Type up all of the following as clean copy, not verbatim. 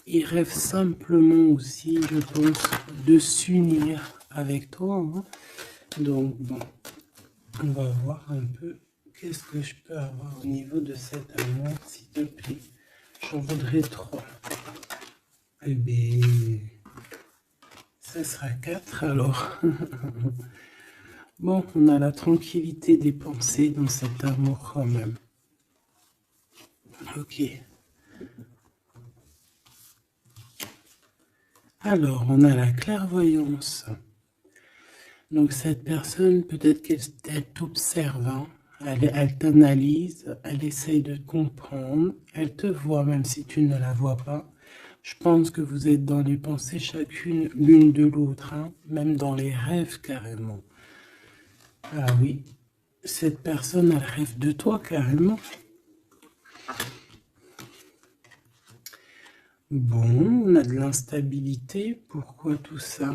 Il rêve simplement aussi, je pense, de s'unir avec toi, hein. Donc, bon, on va voir un peu qu'est-ce que je peux avoir au niveau de cet amour, s'il te plaît. J'en voudrais 3. Eh bien, ça sera 4 alors. Bon, on a la tranquillité des pensées dans cet amour quand même. Ok. Alors, on a la clairvoyance. Donc cette personne, peut-être qu'elle t'observe, hein. Elle t'analyse, elle essaye de te comprendre, elle te voit même si tu ne la vois pas. Je pense que vous êtes dans les pensées chacune l'une de l'autre, hein, même dans les rêves carrément. Ah oui, cette personne, elle rêve de toi carrément. Bon, on a de l'instabilité, pourquoi tout ça?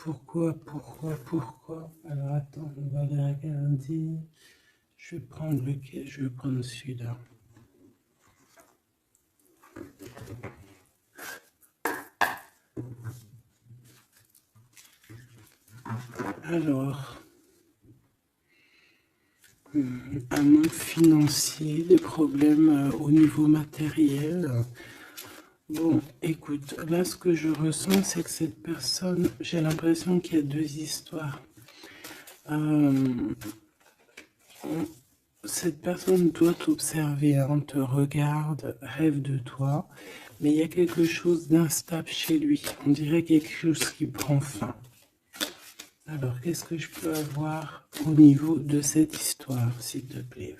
Pourquoi? Alors attends, on va les regarder. Je vais prendre lequel? Je vais prendre celui-là. Alors, un manque financier, des problèmes au niveau matériel. Bon, écoute, là ce que je ressens, c'est que cette personne, j'ai l'impression qu'il y a deux histoires. Euh, Cette personne doit t'observer, hein, te regarde, rêve de toi, mais il y a quelque chose d'instable chez lui. On dirait quelque chose qui prend fin. Alors, qu'est-ce que je peux avoir au niveau de cette histoire, s'il te plaît?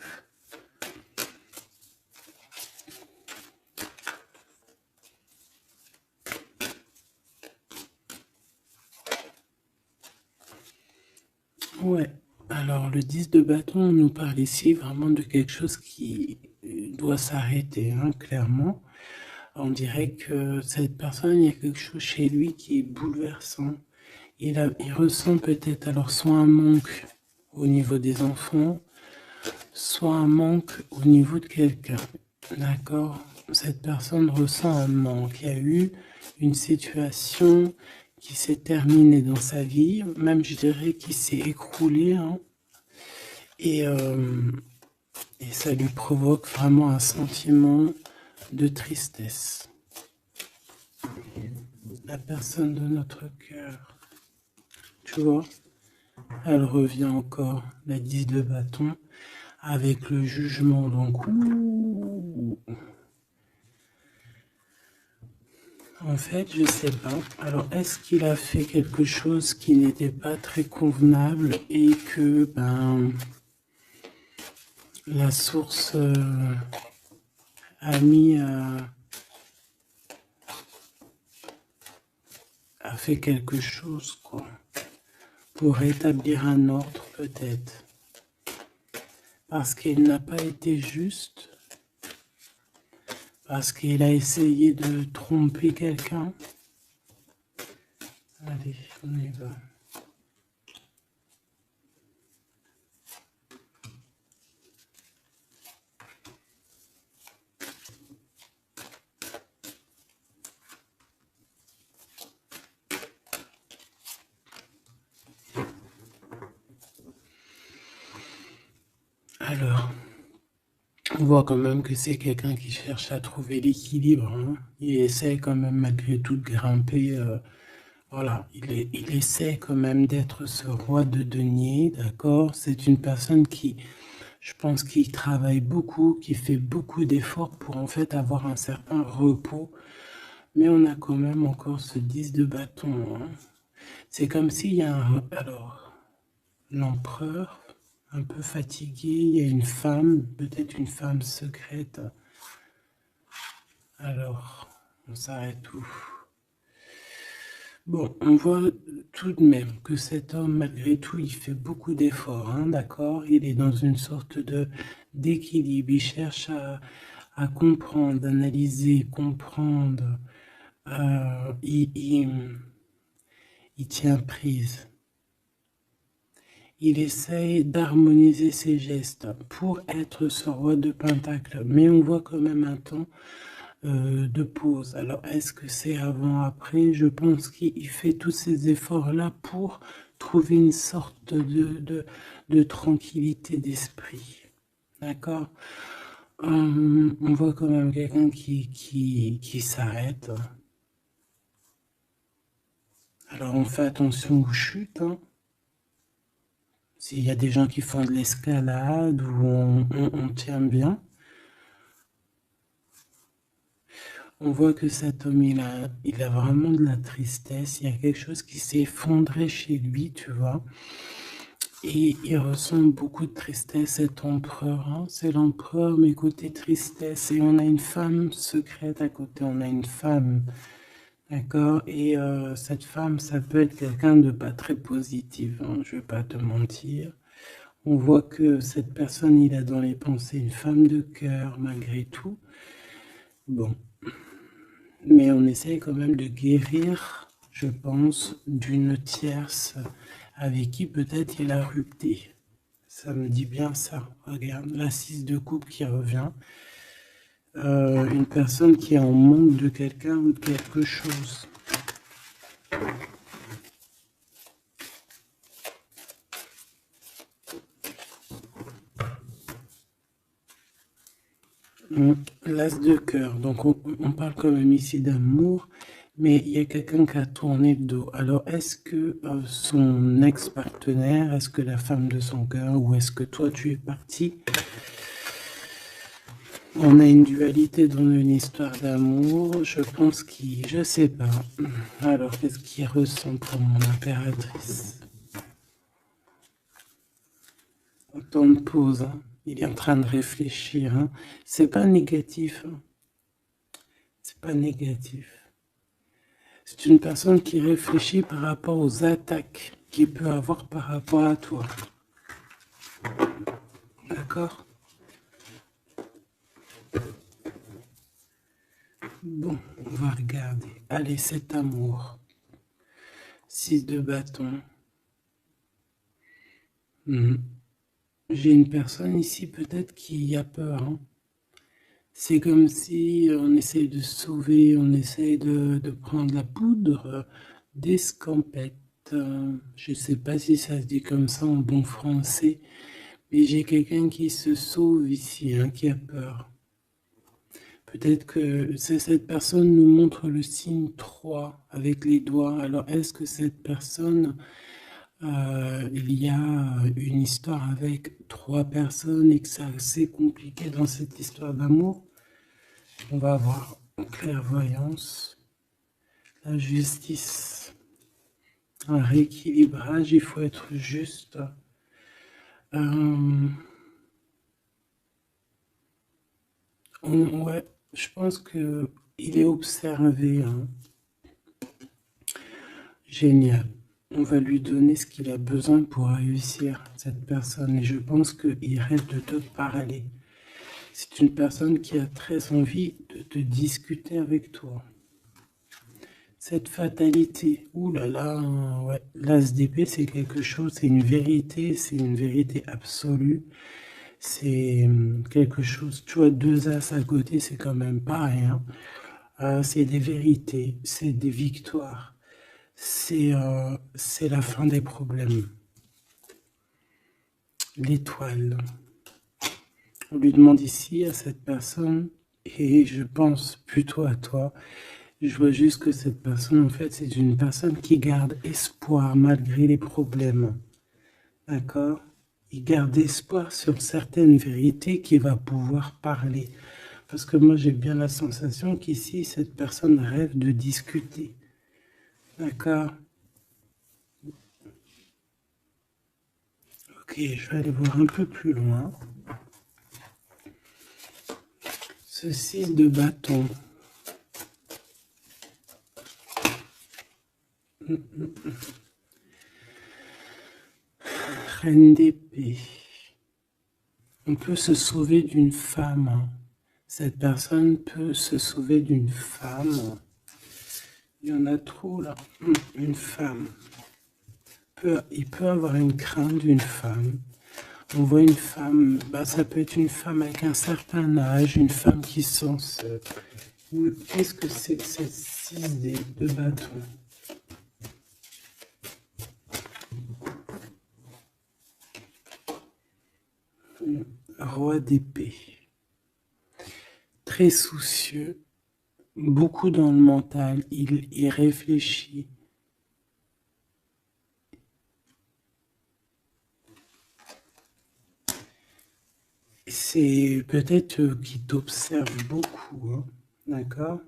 Ouais, alors le 10 de bâton on nous parle ici vraiment de quelque chose qui doit s'arrêter, hein, clairement. On dirait que cette personne, il y a quelque chose chez lui qui est bouleversant. Il ressent peut-être alors soit un manque au niveau des enfants, soit un manque au niveau de quelqu'un. D'accord? Cette personne ressent un manque. Il y a eu une situation qui s'est terminée dans sa vie, même je dirais qui s'est écroulée, hein, et, euh, et ça lui provoque vraiment un sentiment de tristesse. La personne de notre cœur, tu vois, elle revient encore, la 10 de bâton, avec le jugement. Donc, en fait, je sais pas. Alors, est-ce qu'il a fait quelque chose qui n'était pas très convenable et que la source a mis a fait quelque chose, quoi, pour rétablir un ordre peut-être, parce qu'il n'a pas été juste, parce qu'il a essayé de tromper quelqu'un. Allez, on y va. Alors, on voit quand même que c'est quelqu'un qui cherche à trouver l'équilibre, hein. Il essaie quand même malgré tout de grimper. Voilà, il essaie quand même d'être ce roi de denier, d'accord? C'est une personne qui, je pense, qui travaille beaucoup, qui fait beaucoup d'efforts pour en fait avoir un certain repos. Mais on a quand même encore ce 10 de bâton, hein. C'est comme s'il y a un... Alors, l'empereur, un peu fatigué, il y a une femme, peut-être une femme secrète. Alors, on s'arrête où? Bon, on voit tout de même que cet homme, malgré tout, il fait beaucoup d'efforts, hein, d'accord? Il est dans une sorte de d'équilibre. Il cherche à comprendre, analyser, comprendre. Il tient prise. il essaye d'harmoniser ses gestes pour être ce roi de Pentacle. Mais on voit quand même un temps de pause. Alors, est-ce que c'est avant, après? Je pense qu'il fait tous ces efforts-là pour trouver une sorte de tranquillité d'esprit. D'accord? On voit quand même quelqu'un qui s'arrête. Alors, on fait attention aux chutes. Hein. S'il y a des gens qui font de l'escalade ou on tient bien. On voit que cet homme, il a vraiment de la tristesse. Il y a quelque chose qui s'est effondré chez lui, tu vois. Et il ressent beaucoup de tristesse, cet empereur. Hein. C'est l'empereur, mais côté tristesse. Et on a une femme secrète à côté. On a une femme. D'accord? Et cette femme, ça peut être quelqu'un de pas très positif. Hein, je vais pas te mentir. On voit que cette personne, il a dans les pensées une femme de cœur, malgré tout. Bon. Mais on essaye quand même de guérir, je pense, d'une tierce avec qui peut-être il a rupté. Ça me dit bien ça. Regarde, la 6 de coupe qui revient. Une personne qui est en manque de quelqu'un ou de quelque chose. L'as de cœur. Donc on parle quand même ici d'amour, mais il y a quelqu'un qui a tourné le dos. Alors est-ce que son ex-partenaire, est-ce que la femme de son cœur, ou est-ce que toi tu es parti? On a une dualité dans une histoire d'amour. Je pense je sais pas. Alors qu'est-ce qu'il ressent pour mon impératrice? Temps de pause. Hein. Il est en train de réfléchir. Hein. C'est pas négatif. Hein. C'est pas négatif. C'est une personne qui réfléchit par rapport aux attaques qu'il peut avoir par rapport à toi. D'accord? Bon, on va regarder. Allez, cet amour. 6 de bâton. J'ai une personne ici peut-être qui a peur. Hein. C'est comme si on essaye de sauver, on essaye de prendre la poudre d'escampette. Je ne sais pas si ça se dit comme ça en bon français, mais j'ai quelqu'un qui se sauve ici, hein, qui a peur. Peut-être que cette personne nous montre le signe 3 avec les doigts. Alors est-ce que cette personne, il y a une histoire avec 3 personnes et que c'est assez compliqué dans cette histoire d'amour? On va avoir clairvoyance, la justice, un rééquilibrage, il faut être juste. Ouais, je pense que il est observé. Hein. Génial. On va lui donner ce qu'il a besoin pour réussir, cette personne. Et je pense qu'il rêve de te parler. C'est une personne qui a très envie de te discuter avec toi. Cette fatalité, ouh là là, ouais. L'as d'épée, c'est quelque chose, c'est une vérité absolue. C'est quelque chose, tu vois, 2 as à côté, c'est quand même pas rien. C'est des vérités, c'est des victoires. C'est la fin des problèmes. L'étoile. On lui demande ici à cette personne, et je pense plutôt à toi, je vois juste que cette personne, en fait, c'est une personne qui garde espoir malgré les problèmes. D'accord? Il garde espoir sur certaines vérités qu'il va pouvoir parler. Parce que moi, j'ai bien la sensation qu'ici, cette personne rêve de discuter. D'accord? Ok, je vais aller voir un peu plus loin. Ce 6 de bâton. Reine d'épée. On peut se sauver d'une femme. Cette personne peut se sauver d'une femme. Il y en a trop là. Une femme. il peut avoir une crainte d'une femme. On voit une femme, ça peut être une femme avec un certain âge, une femme qui sent seule. Qu'est-ce que c'est que cette 6 de bâton? Roi d'épée. Très soucieux, beaucoup dans le mental, il réfléchit. C'est peut-être qu'il t'observe beaucoup, hein, d'accord?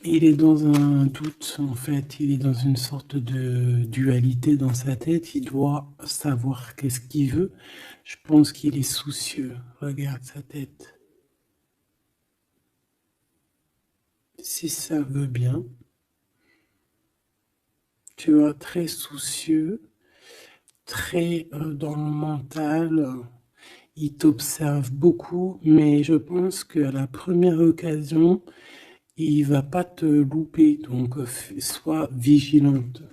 Il est dans un doute, en fait, il est dans une sorte de dualité dans sa tête, il doit savoir qu'est-ce qu'il veut. Je pense qu'il est soucieux, regarde sa tête. Si ça veut bien, tu vois, très soucieux, très dans le mental, il t'observe beaucoup, mais je pense qu'à la première occasion, il va pas te louper, donc sois vigilante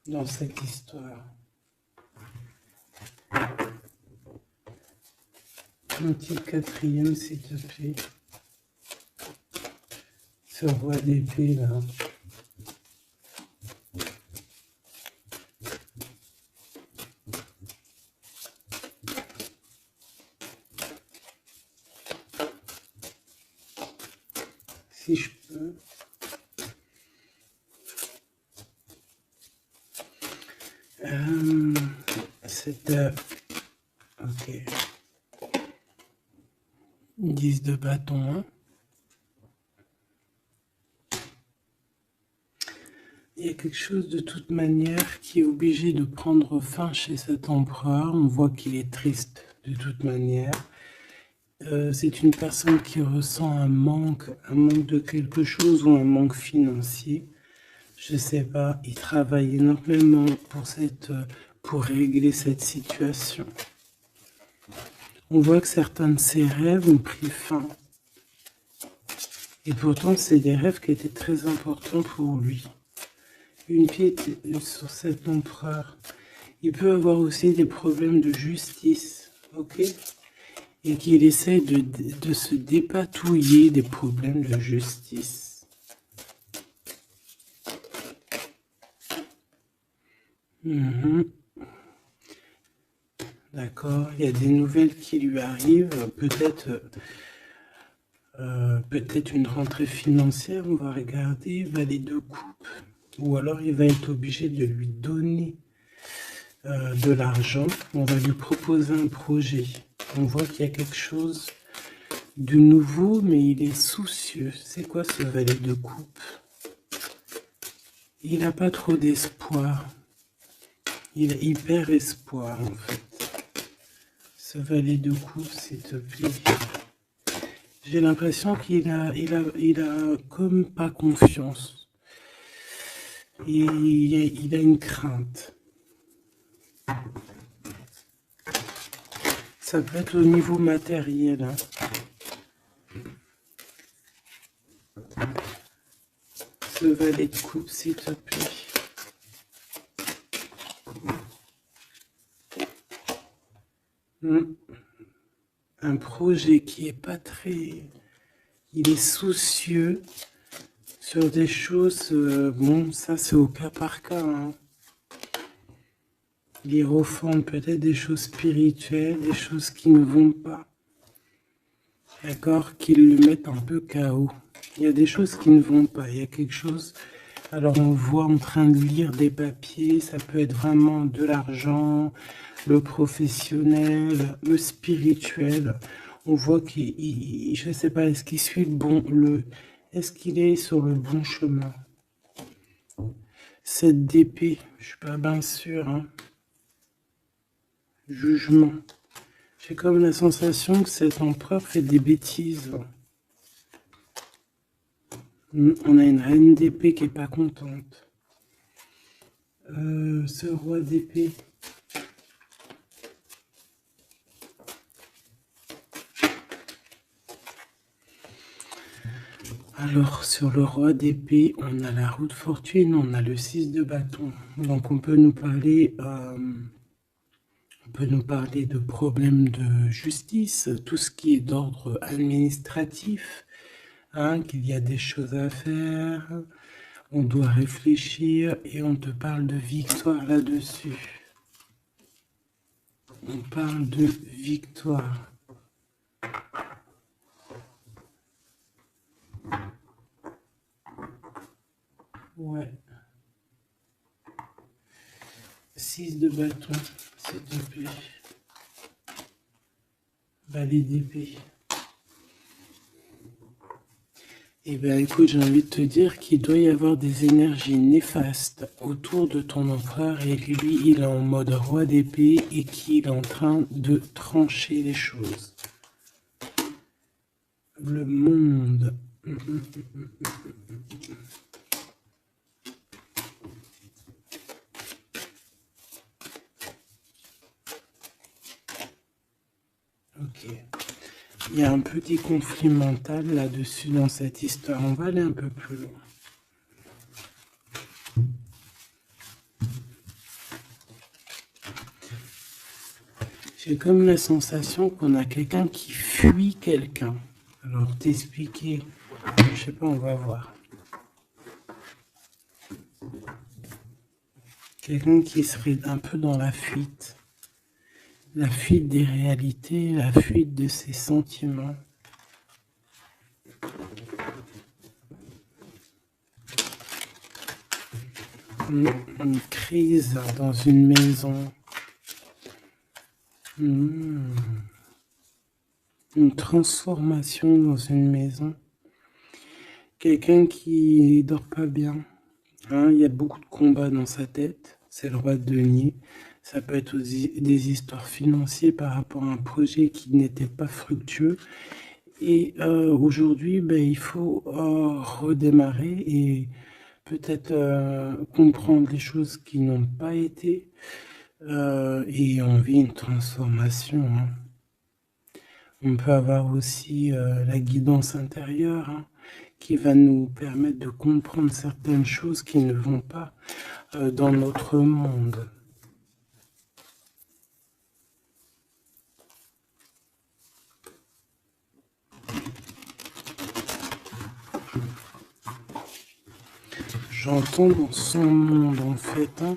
dans cette histoire. Un petit quatrième, s'il te plaît. Ce roi d'épée là. Si je peux. Ok. 10 de bâton. Hein. Il y a quelque chose de toute manière qui est obligé de prendre fin chez cet empereur. On voit qu'il est triste de toute manière. C'est une personne qui ressent un manque de quelque chose ou un manque financier. Je sais pas, il travaille énormément pour régler cette situation. On voit que certains de ses rêves ont pris fin. Et pourtant, c'est des rêves qui étaient très importants pour lui. Une pièce sur cet empereur. Il peut avoir aussi des problèmes de justice, ok? Et qu'il essaie de se dépatouiller des problèmes de justice. D'accord, il y a des nouvelles qui lui arrivent, peut-être une rentrée financière, on va regarder, valet de coupe, ou alors il va être obligé de lui donner de l'argent, on va lui proposer un projet. On voit qu'il y a quelque chose de nouveau, mais il est soucieux. C'est quoi ce valet de coupe? Il n'a pas trop d'espoir. Il a hyper espoir en fait. Ce valet de coupe, s'il te plaît. J'ai l'impression qu'il a comme pas confiance. Il a une crainte. Ça peut être au niveau matériel. Hein. Ce valet de coupe, s'il te plaît. Un projet qui est pas très... Il est soucieux sur des choses... bon, ça c'est au cas par cas. Hein. Il reforme peut-être des choses spirituelles, des choses qui ne vont pas. D'accord? Qui le mettent un peu KO. Il y a des choses qui ne vont pas. Il y a quelque chose... Alors on voit en train de lire des papiers, ça peut être vraiment de l'argent, le professionnel, le spirituel. On voit qu'il, je ne sais pas, est-ce qu'il suit est-ce qu'il est sur le bon chemin? Cette d'épée, je suis pas bien sûr. Hein. Jugement. J'ai comme la sensation que cet empereur fait des bêtises. On a une reine d'épée qui est pas contente. Ce roi d'épée. Alors, sur le roi d'épée, on a la roue de fortune, on a le 6 de bâton. Donc, on peut nous parler de problèmes de justice, tout ce qui est d'ordre administratif, hein, qu'il y a des choses à faire, on doit réfléchir et on te parle de victoire là-dessus. On parle de victoire. Ouais. 6 de bâton, s'il te plaît. Valet d'épée. Eh bien, écoute, j'ai envie de te dire qu'il doit y avoir des énergies néfastes autour de ton empereur et lui, il est en mode roi d'épée et qu'il est en train de trancher les choses. Le monde. Ok. Il y a un petit conflit mental là-dessus dans cette histoire. On va aller un peu plus loin. J'ai comme la sensation qu'on a quelqu'un qui fuit quelqu'un. Alors t'expliquer, je sais pas, on va voir. Quelqu'un qui serait un peu dans la fuite des réalités, la fuite de ses sentiments. Une crise dans une maison. Une transformation dans une maison. Quelqu'un qui dort pas bien. Hein, il y a beaucoup de combats dans sa tête. C'est le roi de denier. Ça peut être aussi des histoires financières par rapport à un projet qui n'était pas fructueux. Et aujourd'hui, il faut redémarrer et peut-être comprendre les choses qui n'ont pas été. Et on vit une transformation. Hein. On peut avoir aussi la guidance intérieure, hein, qui va nous permettre de comprendre certaines choses qui ne vont pas dans notre monde. J'entends dans son monde en fait, hein.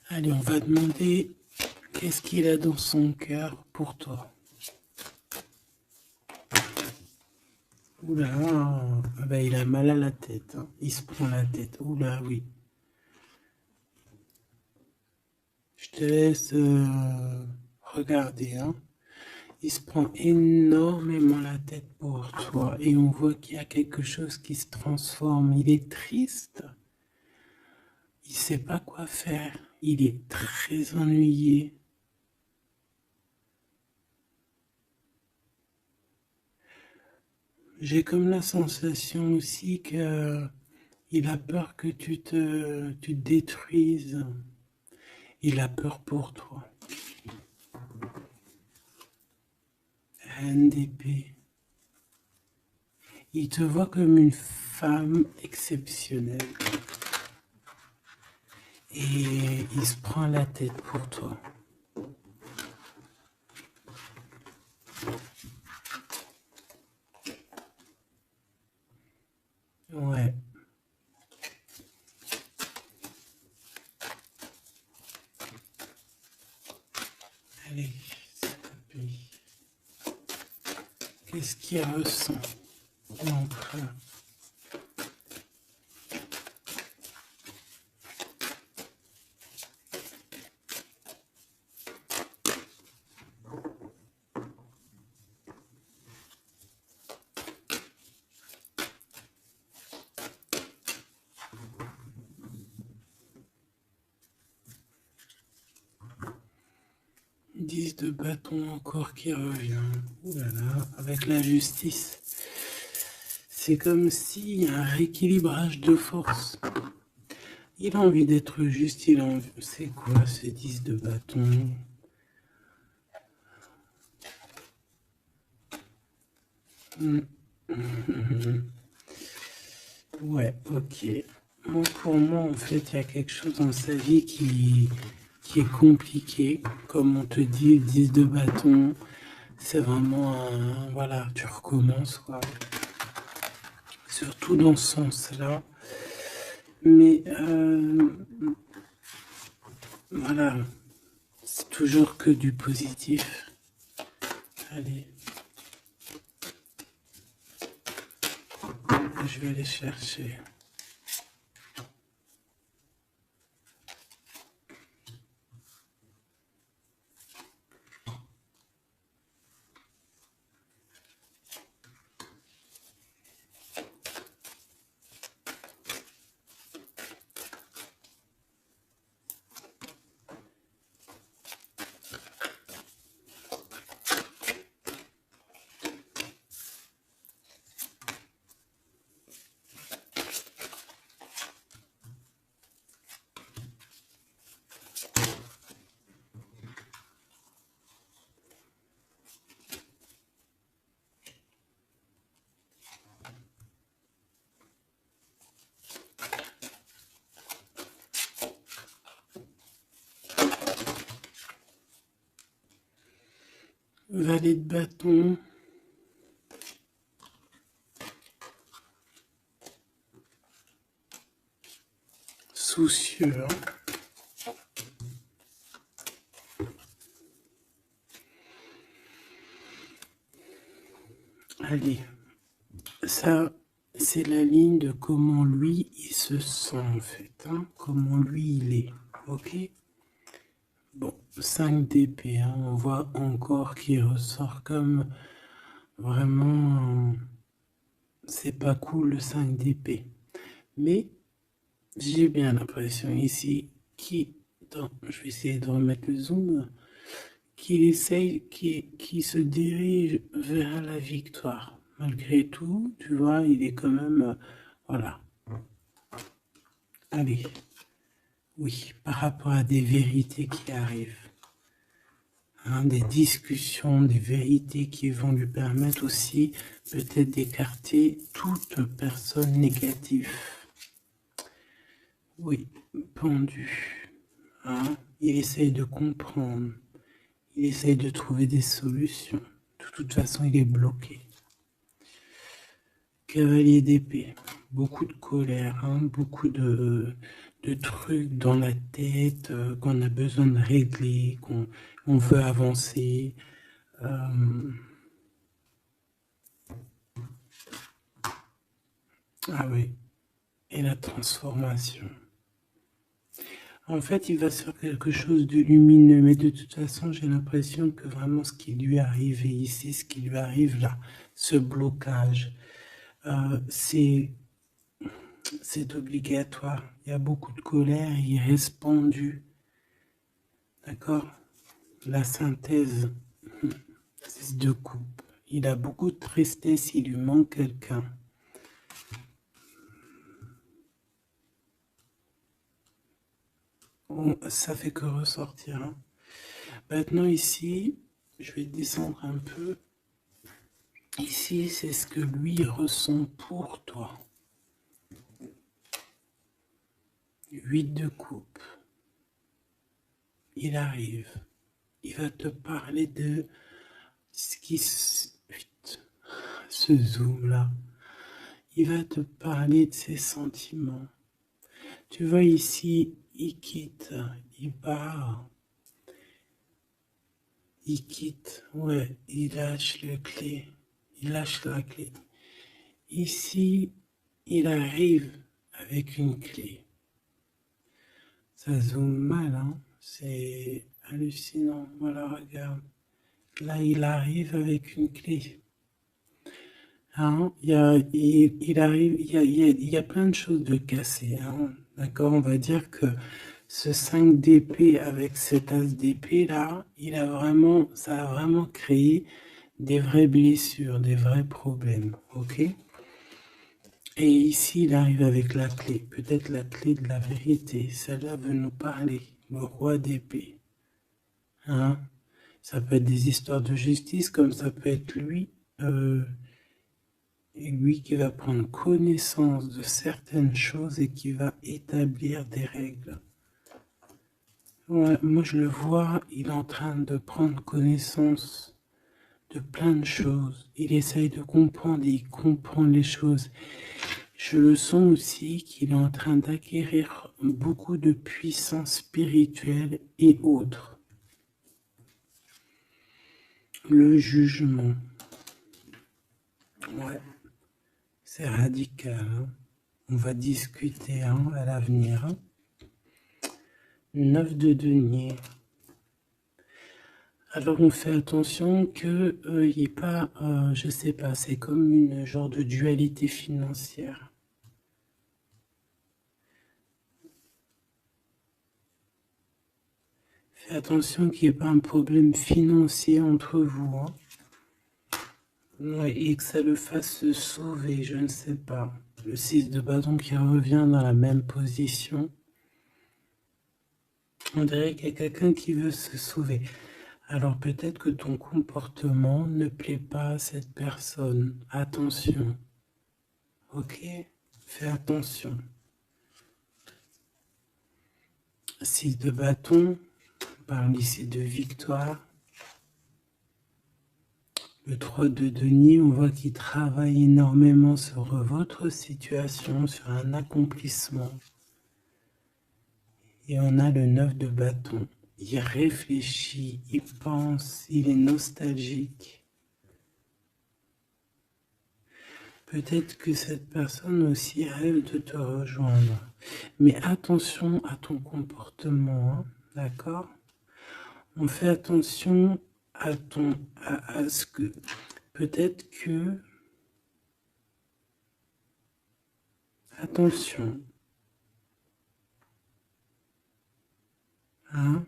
Allez, on va demander qu'est-ce qu'il a dans son cœur pour toi. Oula, il a mal à la tête, hein. Il se prend la tête. Oula, oui. Je te laisse regarder, hein. Il se prend énormément la tête pour toi et on voit qu'il y a quelque chose qui se transforme. Il est triste. Il sait pas quoi faire. Il est très ennuyé. J'ai comme la sensation aussi que il a peur que tu te détruises. Il a peur pour toi. Reine d'épée. Il te voit comme une femme exceptionnelle. et il se prend la tête pour toi. Ouais. Allez, s'il te plaît. Qu'est-ce qu'il ressent, l'empereur? De bâton encore qui revient. Ouh là là, avec la justice. C'est comme s'il y a un rééquilibrage de force. Il a envie d'être juste, il a envie... C'est quoi ce 10 de bâton? Ouais, ok. Moi, pour moi, en fait, il y a quelque chose dans sa vie qui est compliqué. Comme on te dit, le 10 de bâton, c'est vraiment un... Voilà, tu recommences, quoi. Surtout dans ce sens-là. Mais, voilà, c'est toujours que du positif. Allez. Je vais aller chercher. Valet de bâton. Soucieux. Allez. Ça, c'est la ligne de comment lui, il se sent, en fait. Hein, comment lui, il est. Ok? Bon, 5 d'épée. Hein, on voit encore qu'il ressort comme vraiment... c'est pas cool le 5 d'épée. Mais j'ai bien l'impression ici qu'il... Attends, je vais essayer de remettre le zoom. Qu'il essaye, qu'il se dirige vers la victoire. Malgré tout, tu vois, il est quand même... voilà. Allez. Oui, par rapport à des vérités qui arrivent. Hein, des discussions, des vérités qui vont lui permettre aussi peut-être d'écarter toute personne négative. Oui, pendu. Hein, il essaye de comprendre. Il essaye de trouver des solutions. De toute façon, il est bloqué. Cavalier d'épée. Beaucoup de colère, hein, beaucoup de trucs dans la tête qu'on a besoin de régler, qu'on veut avancer. Ah oui, et la transformation. En fait, il va sur quelque chose de lumineux, mais de toute façon, j'ai l'impression que vraiment ce qui lui est arrivé ici, ce qui lui arrive là, ce blocage, c'est obligatoire. Il y a beaucoup de colère, il reste pendu. D'accord? La synthèse, 6 de coupe. Il a beaucoup de tristesse, il lui manque quelqu'un. Bon, ça fait que ressortir. Hein. Maintenant ici, je vais descendre un peu. Ici, c'est ce que lui ressent pour toi. 8 de coupe. il arrive. Il va te parler de ce qui ce zoom là. Il va te parler de ses sentiments. Tu vois ici, il quitte, il part. Il quitte, ouais, il lâche la clé. Il lâche la clé. Ici, il arrive avec une clé. Ça zoome mal, hein. C'est hallucinant. Voilà, regarde. Là, il arrive avec une clé. Hein, il arrive, il y a plein de choses de cassées. Hein. D'accord, on va dire que ce 5 d'épée avec cet as d'épée là, ça a vraiment créé des vraies blessures, des vrais problèmes. Ok. Et ici, il arrive avec la clé, peut-être la clé de la vérité. Celle-là veut nous parler, le roi d'épée. Hein, ça peut être des histoires de justice, comme ça peut être lui. Et lui qui va prendre connaissance de certaines choses et qui va établir des règles. Ouais, moi je le vois, il est en train de prendre connaissance de plein de choses. Il essaye de comprendre et il comprend les choses. Je le sens aussi qu'il est en train d'acquérir beaucoup de puissance spirituelle et autres. Le jugement. Ouais, c'est radical. Hein. On va discuter hein, à l'avenir. Hein. 9 de denier. Alors on fait attention que il n'y ait pas, je sais pas, c'est comme une genre de dualité financière. Fais attention qu'il n'y ait pas un problème financier entre vous. Hein. Ouais, et que ça le fasse se sauver, je ne sais pas. Le 6 de bâton qui revient dans la même position. On dirait qu'il y a quelqu'un qui veut se sauver. Alors peut-être que ton comportement ne plaît pas à cette personne. Attention. Ok? Fais attention. 6 de bâton, on parle ici de victoire. Le 3 de denier, on voit qu'il travaille énormément sur votre situation, sur un accomplissement. Et on a le 9 de bâton. Il réfléchit, il pense, il est nostalgique. Peut-être que cette personne aussi rêve de te rejoindre. Mais attention à ton comportement, hein, d'accord? On fait attention à ce que peut-être que attention, hein?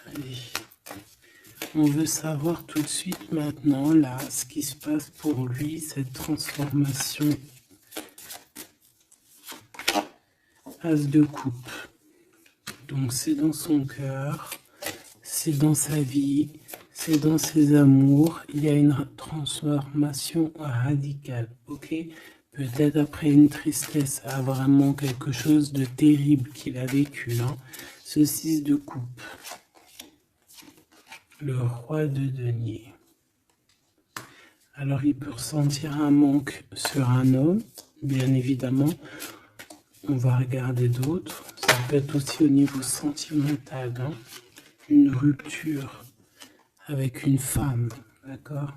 Allez. On veut savoir tout de suite maintenant, là, ce qui se passe pour lui, cette transformation. As de coupe. Donc c'est dans son cœur, c'est dans sa vie, c'est dans ses amours. Il y a une transformation radicale, ok? Peut-être après une tristesse, à vraiment quelque chose de terrible qu'il a vécu, hein. Ce 6 de coupe. Le roi de denier. Alors il peut ressentir un manque sur un homme, bien évidemment. On va regarder d'autres. Ça peut être aussi au niveau sentimental, hein. Une rupture avec une femme, d'accord?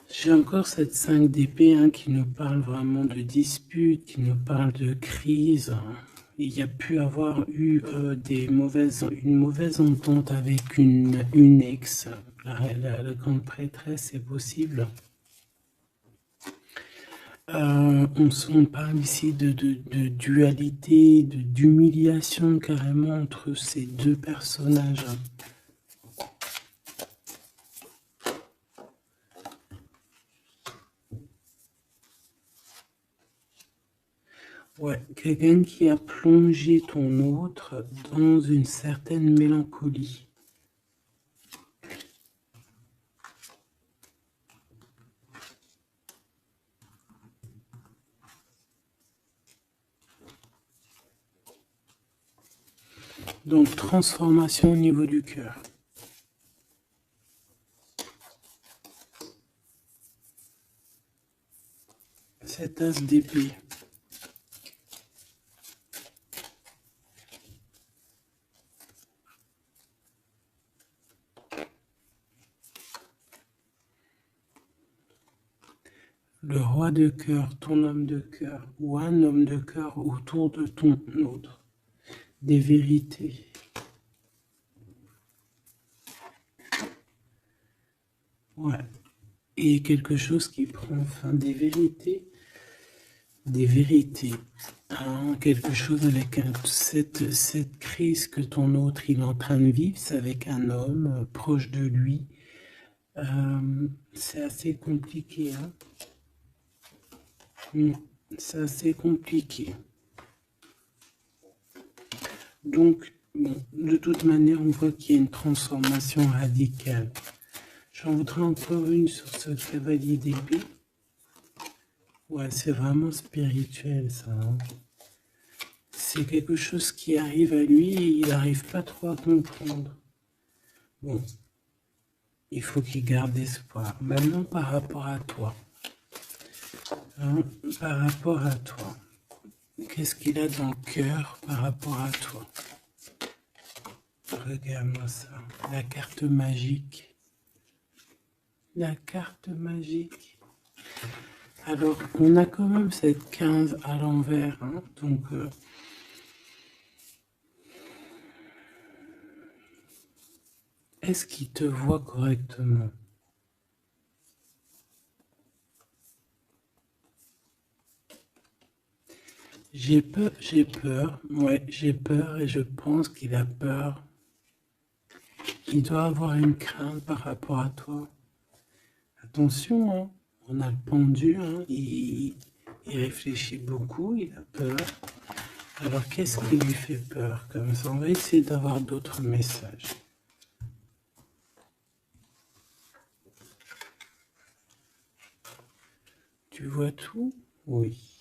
J'ai encore cette 5 d'épée hein, qui nous parle vraiment de dispute, qui nous parle de crise. Il y a pu avoir eu une mauvaise entente avec une ex. La grande prêtresse, c'est possible. On parle ici de dualité, d'humiliation carrément entre ces deux personnages. Ouais, quelqu'un qui a plongé ton autre dans une certaine mélancolie. Donc, transformation au niveau du cœur. Cet as d'épée. Le roi de cœur, ton homme de cœur, ou un homme de cœur autour de ton autre. Des vérités. Ouais. Et quelque chose qui prend fin. Des vérités. Des vérités. Hein, quelque chose avec cette crise que ton autre il est en train de vivre, c'est avec un homme proche de lui. C'est assez compliqué. Hein. C'est assez compliqué. Donc, bon, de toute manière, on voit qu'il y a une transformation radicale. J'en voudrais encore une sur ce cavalier d'épée. Ouais, c'est vraiment spirituel, ça. Hein. C'est quelque chose qui arrive à lui et il n'arrive pas trop à comprendre. Bon, il faut qu'il garde espoir. Maintenant, par rapport à toi. Hein, par rapport à toi. Qu'est-ce qu'il a dans le cœur par rapport à toi? Regarde-moi ça. La carte magique. La carte magique. Alors, on a quand même cette 15 à l'envers. Hein, donc, est-ce qu'il te voit correctement? J'ai peur, ouais, j'ai peur et je pense qu'il a peur. Il doit avoir une crainte par rapport à toi. Attention, hein, on a le pendu, hein, il réfléchit beaucoup, il a peur. Alors qu'est-ce qui lui fait peur comme ça? On va essayer d'avoir d'autres messages. Tu vois tout? Oui.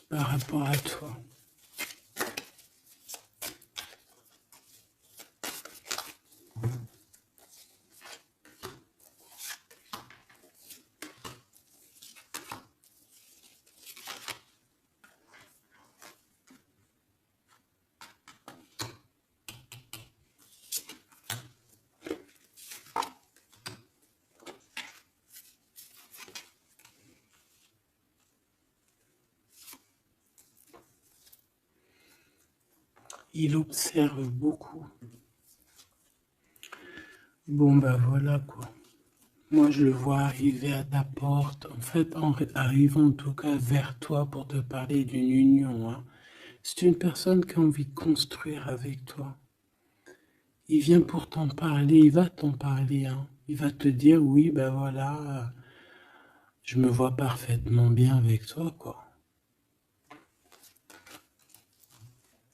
Par rapport à toi. Il observe beaucoup. Bon, bah voilà quoi. Moi, je le vois arriver à ta porte, en fait, arrivant en tout cas vers toi pour te parler d'une union. Hein. C'est une personne qui a envie de construire avec toi. Il vient pour t'en parler, il va t'en parler. Hein. Il va te dire, oui, ben voilà, je me vois parfaitement bien avec toi, quoi.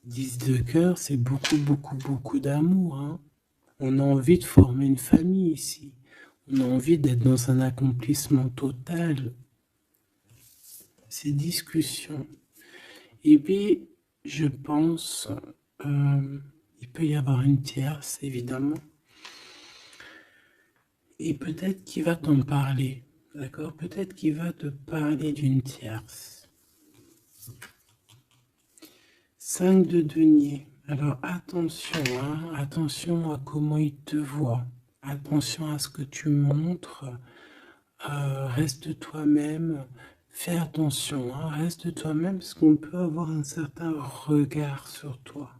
10 de cœur, c'est beaucoup, beaucoup, beaucoup d'amour. Hein. On a envie de former une famille ici. On a envie d'être dans un accomplissement total. Ces discussions. Et puis, je pense, il peut y avoir une tierce, évidemment. Et peut-être qu'il va t'en parler. D'accord? Peut-être qu'il va te parler d'une tierce. 5 de denier. Alors attention, hein, attention à comment il te voit. Attention à ce que tu montres. Reste toi-même. Fais attention, hein, reste toi-même parce qu'on peut avoir un certain regard sur toi.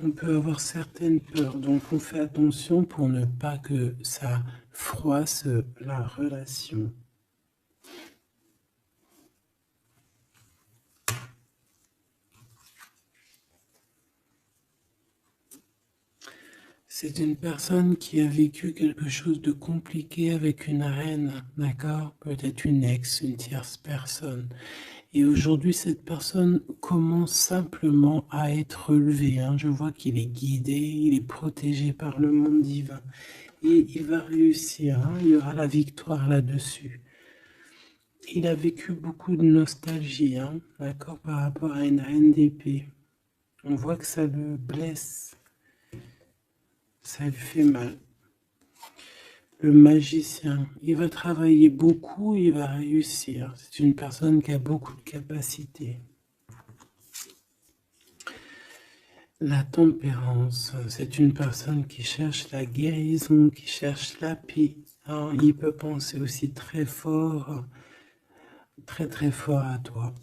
On peut avoir certaines peurs, donc on fait attention pour ne pas que ça froisse la relation. C'est une personne qui a vécu quelque chose de compliqué avec une reine, d'accord? Peut-être une ex, une tierce personne. Et aujourd'hui, cette personne commence simplement à être relevée, hein. Je vois qu'il est guidé, il est protégé par le monde divin. Et il va réussir, hein. Il y aura la victoire là-dessus. Il a vécu beaucoup de nostalgie, hein, d'accord, par rapport à une reine d'épée. On voit que ça le blesse, ça lui fait mal. Le magicien, il va travailler beaucoup, il va réussir. C'est une personne qui a beaucoup de capacités. La tempérance, c'est une personne qui cherche la guérison, qui cherche la paix. Alors, il peut penser aussi très fort, très très fort à toi.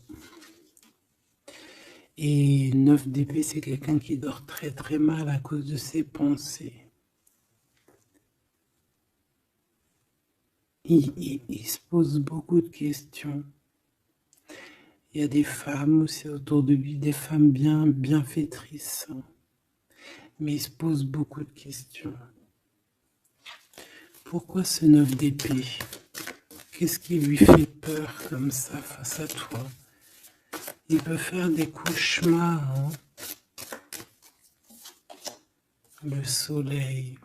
Et 9 d'épée, c'est quelqu'un qui dort très très mal à cause de ses pensées. Il se pose beaucoup de questions. Il y a des femmes aussi autour de lui, des femmes bienfaitrices. Mais il se pose beaucoup de questions. Pourquoi ce 9 d'épée? Qu'est-ce qui lui fait peur comme ça face à toi? Il peut faire des cauchemars, hein. Le soleil.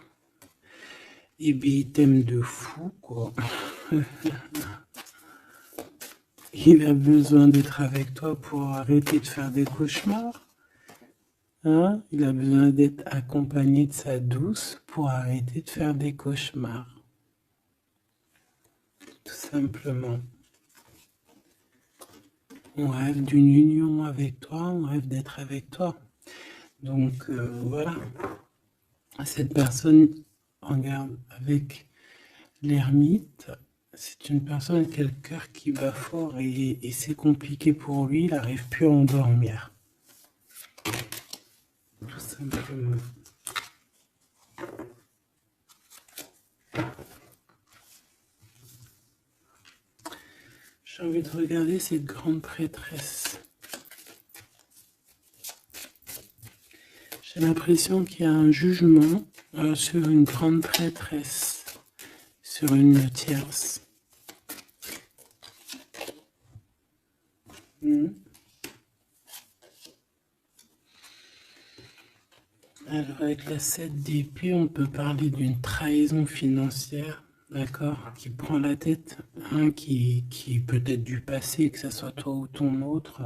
Et bien, il t'aime de fou, quoi. Il a besoin d'être avec toi pour arrêter de faire des cauchemars. Hein? Il a besoin d'être accompagné de sa douce pour arrêter de faire des cauchemars. Tout simplement. On rêve d'une union avec toi, on rêve d'être avec toi. Donc voilà. Cette personne, regarde, avec l'ermite, c'est une personne qui a le cœur qui bat fort et c'est compliqué pour lui, il n'arrive plus à endormir. Tout simplement. J'ai envie de regarder cette grande prêtresse. J'ai l'impression qu'il y a un jugement sur une grande prêtresse, sur une tierce. Alors avec la 7 d'épée, on peut parler d'une trahison financière, d'accord, qui prend la tête, hein, qui peut être du passé, que ce soit toi ou ton autre.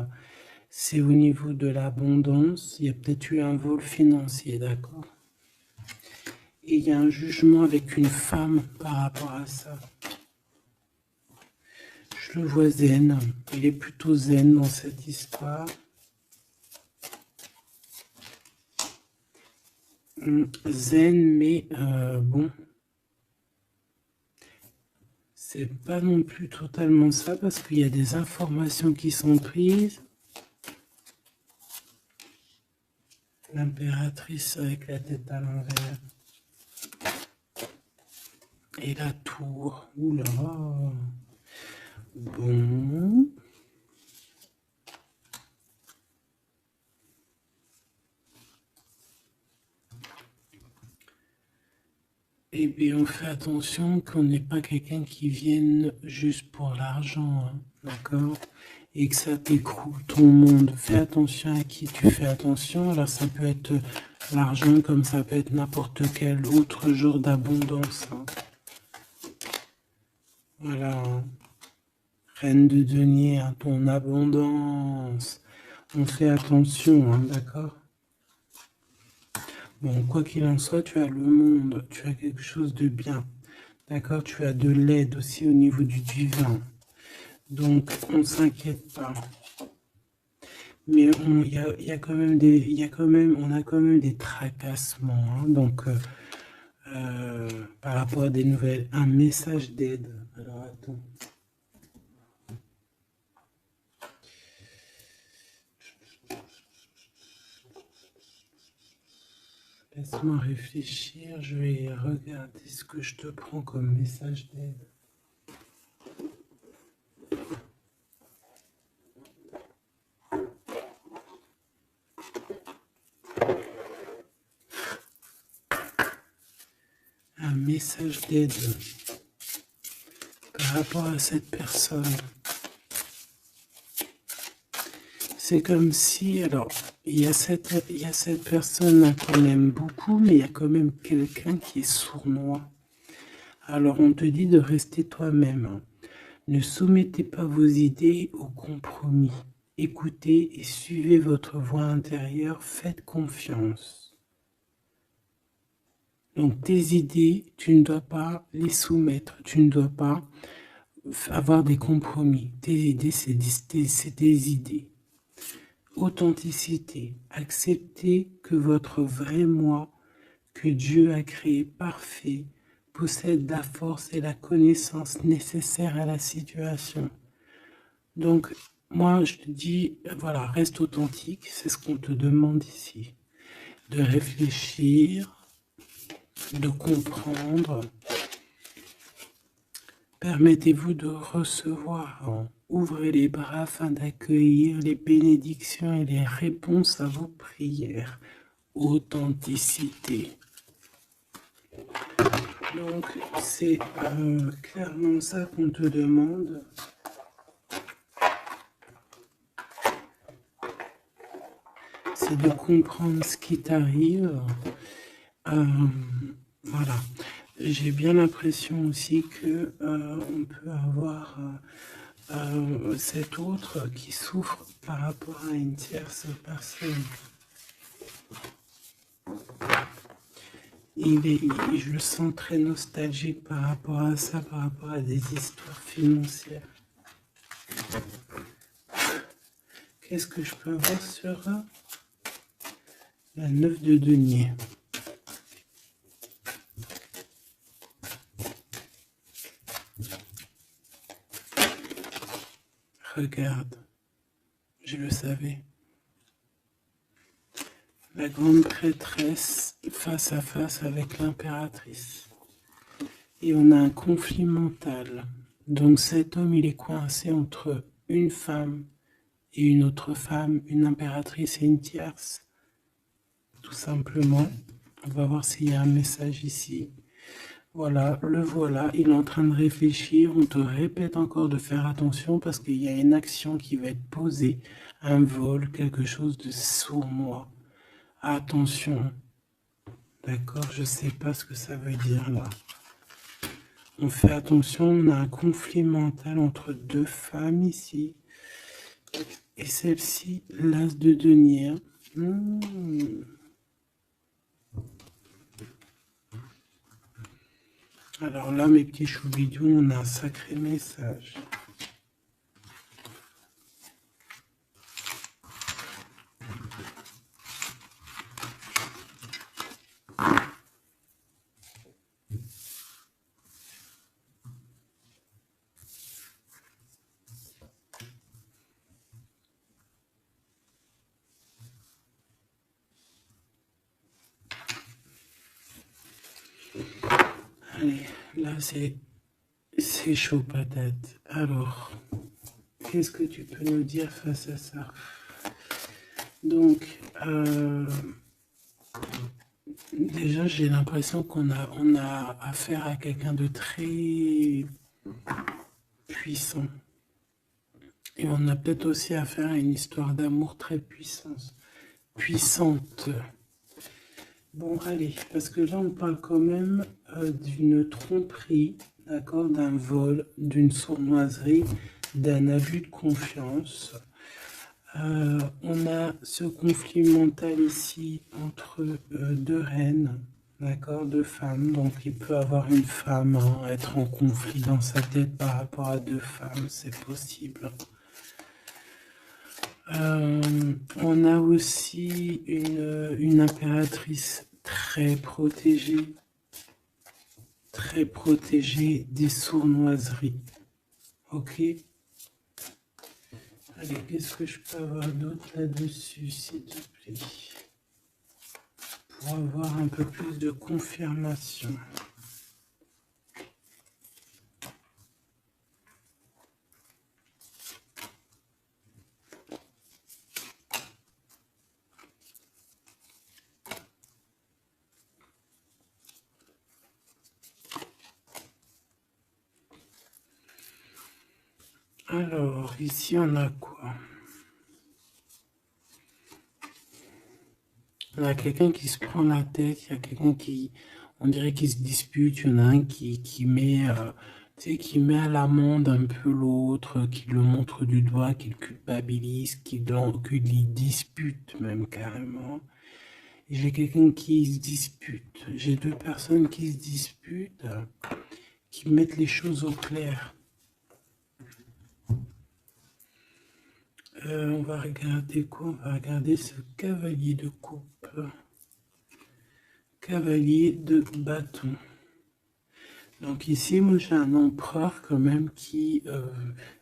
C'est au niveau de l'abondance, il y a peut-être eu un vol financier, d'accord. Et il y a un jugement avec une femme par rapport à ça. Je le vois zen, il est plutôt zen dans cette histoire. Zen, mais bon, c'est pas non plus totalement ça parce qu'il y a des informations qui sont prises. L'impératrice avec la tête à l'envers. Et la tour. Oula. Bon. Et bien, on fait attention qu'on n'ait pas quelqu'un qui vienne juste pour l'argent, hein, d'accord? Et que ça t'écroule ton monde. Fais attention à qui tu fais attention. Alors, ça peut être l'argent comme ça peut être n'importe quel autre genre d'abondance, hein. Voilà. Reine de denier, hein, ton abondance. On fait attention, hein, d'accord? Bon, quoi qu'il en soit, tu as le monde, tu as quelque chose de bien. D'accord? Tu as de l'aide aussi au niveau du divin. Donc, on ne s'inquiète pas. Mais il y a quand même on a quand même des tracassements, hein. Donc, par rapport à des nouvelles, un message d'aide. Alors, attends. Laisse-moi réfléchir, je vais regarder ce que je te prends comme message d'aide. message d'aide par rapport à cette personne. C'est comme si, alors, il y a cette personne qu'on aime beaucoup, mais il y a quand même quelqu'un qui est sournois. Alors, on te dit de rester toi-même. Ne soumettez pas vos idées au compromis. Écoutez et suivez votre voix intérieure, faites confiance. Donc, tes idées, tu ne dois pas les soumettre, tu ne dois pas avoir des compromis. Tes idées, c'est des idées. Authenticité. Acceptez que votre vrai moi, que Dieu a créé parfait, possède la force et la connaissance nécessaires à la situation. Donc, moi, je te dis, voilà, reste authentique, c'est ce qu'on te demande ici. De réfléchir, de comprendre. Permettez-vous de recevoir. Ouvrez les bras afin d'accueillir les bénédictions et les réponses à vos prières. Authenticité. Donc, c'est clairement ça qu'on te demande. C'est de comprendre ce qui t'arrive. Voilà. J'ai bien l'impression aussi que on peut avoir cet autre qui souffre par rapport à une tierce personne. Je le sens très nostalgique par rapport à ça, par rapport à des histoires financières. Qu'est-ce que je peux avoir sur la 9 de denier? Regarde, je le savais. La grande prêtresse face à face avec l'impératrice. Et on a un conflit mental. Donc cet homme, il est coincé entre une femme et une autre femme, une impératrice et une tierce. Tout simplement. On va voir s'il y a un message ici. Voilà, le voilà, il est en train de réfléchir. On te répète encore de faire attention parce qu'il y a une action qui va être posée, un vol, quelque chose de sournois. Attention. D'accord, je sais pas ce que ça veut dire là. On fait attention, on a un conflit mental entre deux femmes ici. Et celle-ci, l'as de denier. Alors là, mes petits choubidous, on a un sacré message. Allez, là c'est chaud patate. Alors, qu'est-ce que tu peux nous dire face à ça? Donc, déjà j'ai l'impression qu'on a affaire à quelqu'un de très puissant. Et on a peut-être aussi affaire à une histoire d'amour très puissante. Bon, allez, parce que là, on parle quand même d'une tromperie, d'accord, d'un vol, d'une sournoiserie, d'un abus de confiance. On a ce conflit mental ici entre deux reines, d'accord, deux femmes. Donc, il peut avoir une femme, être en conflit dans sa tête par rapport à deux femmes, c'est possible. On a aussi une impératrice très protégée des sournoiseries. Ok? Allez, qu'est-ce que je peux avoir d'autre là-dessus, s'il te plaît? Pour avoir un peu plus de confirmation. Alors, ici, on a quoi? On a quelqu'un qui se prend la tête, il y a quelqu'un qui, on dirait qu'il se dispute, il y en a un qui met, tu sais, qui met à l'amende un peu l'autre, qui le montre du doigt, qui le culpabilise, qui lui dispute même carrément. Et j'ai quelqu'un qui se dispute. J'ai deux personnes qui se disputent, qui mettent les choses au clair. On va regarder quoi? On va regarder ce cavalier de coupe. Cavalier de bâton. Donc ici, moi j'ai un empereur quand même qui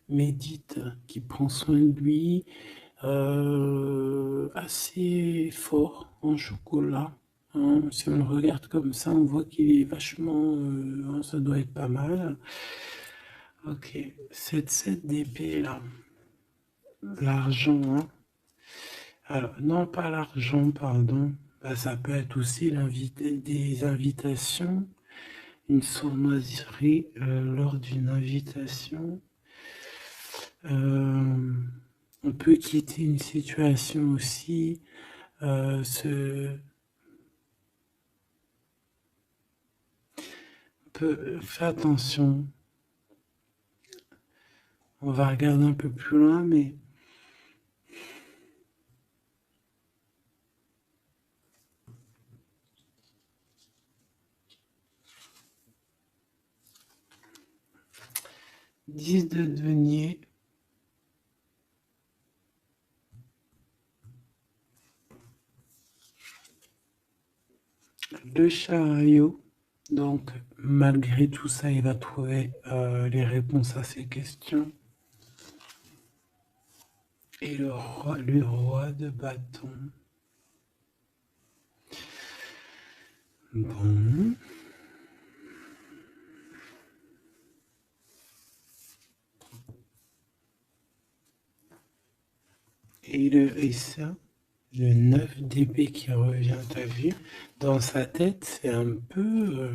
médite, qui prend soin de lui, assez fort en chocolat. Hein. Si on le regarde comme ça, on voit qu'il est vachement, hein, ça doit être pas mal. Ok, cette 7 d'épée là, l'argent, hein. Alors, non pas l'argent, pardon, bah, ça peut être aussi des invitations. Une sournoiserie lors d'une invitation. On peut quitter une situation aussi. Faire attention. On va regarder un peu plus loin, mais Dix de denier. Le chariot. Donc, malgré tout ça, il va trouver les réponses à ses questions. Et le roi de bâton. Bon. Et ça, le 9 d'épée qui revient, t'as vu? Dans sa tête, c'est un peu...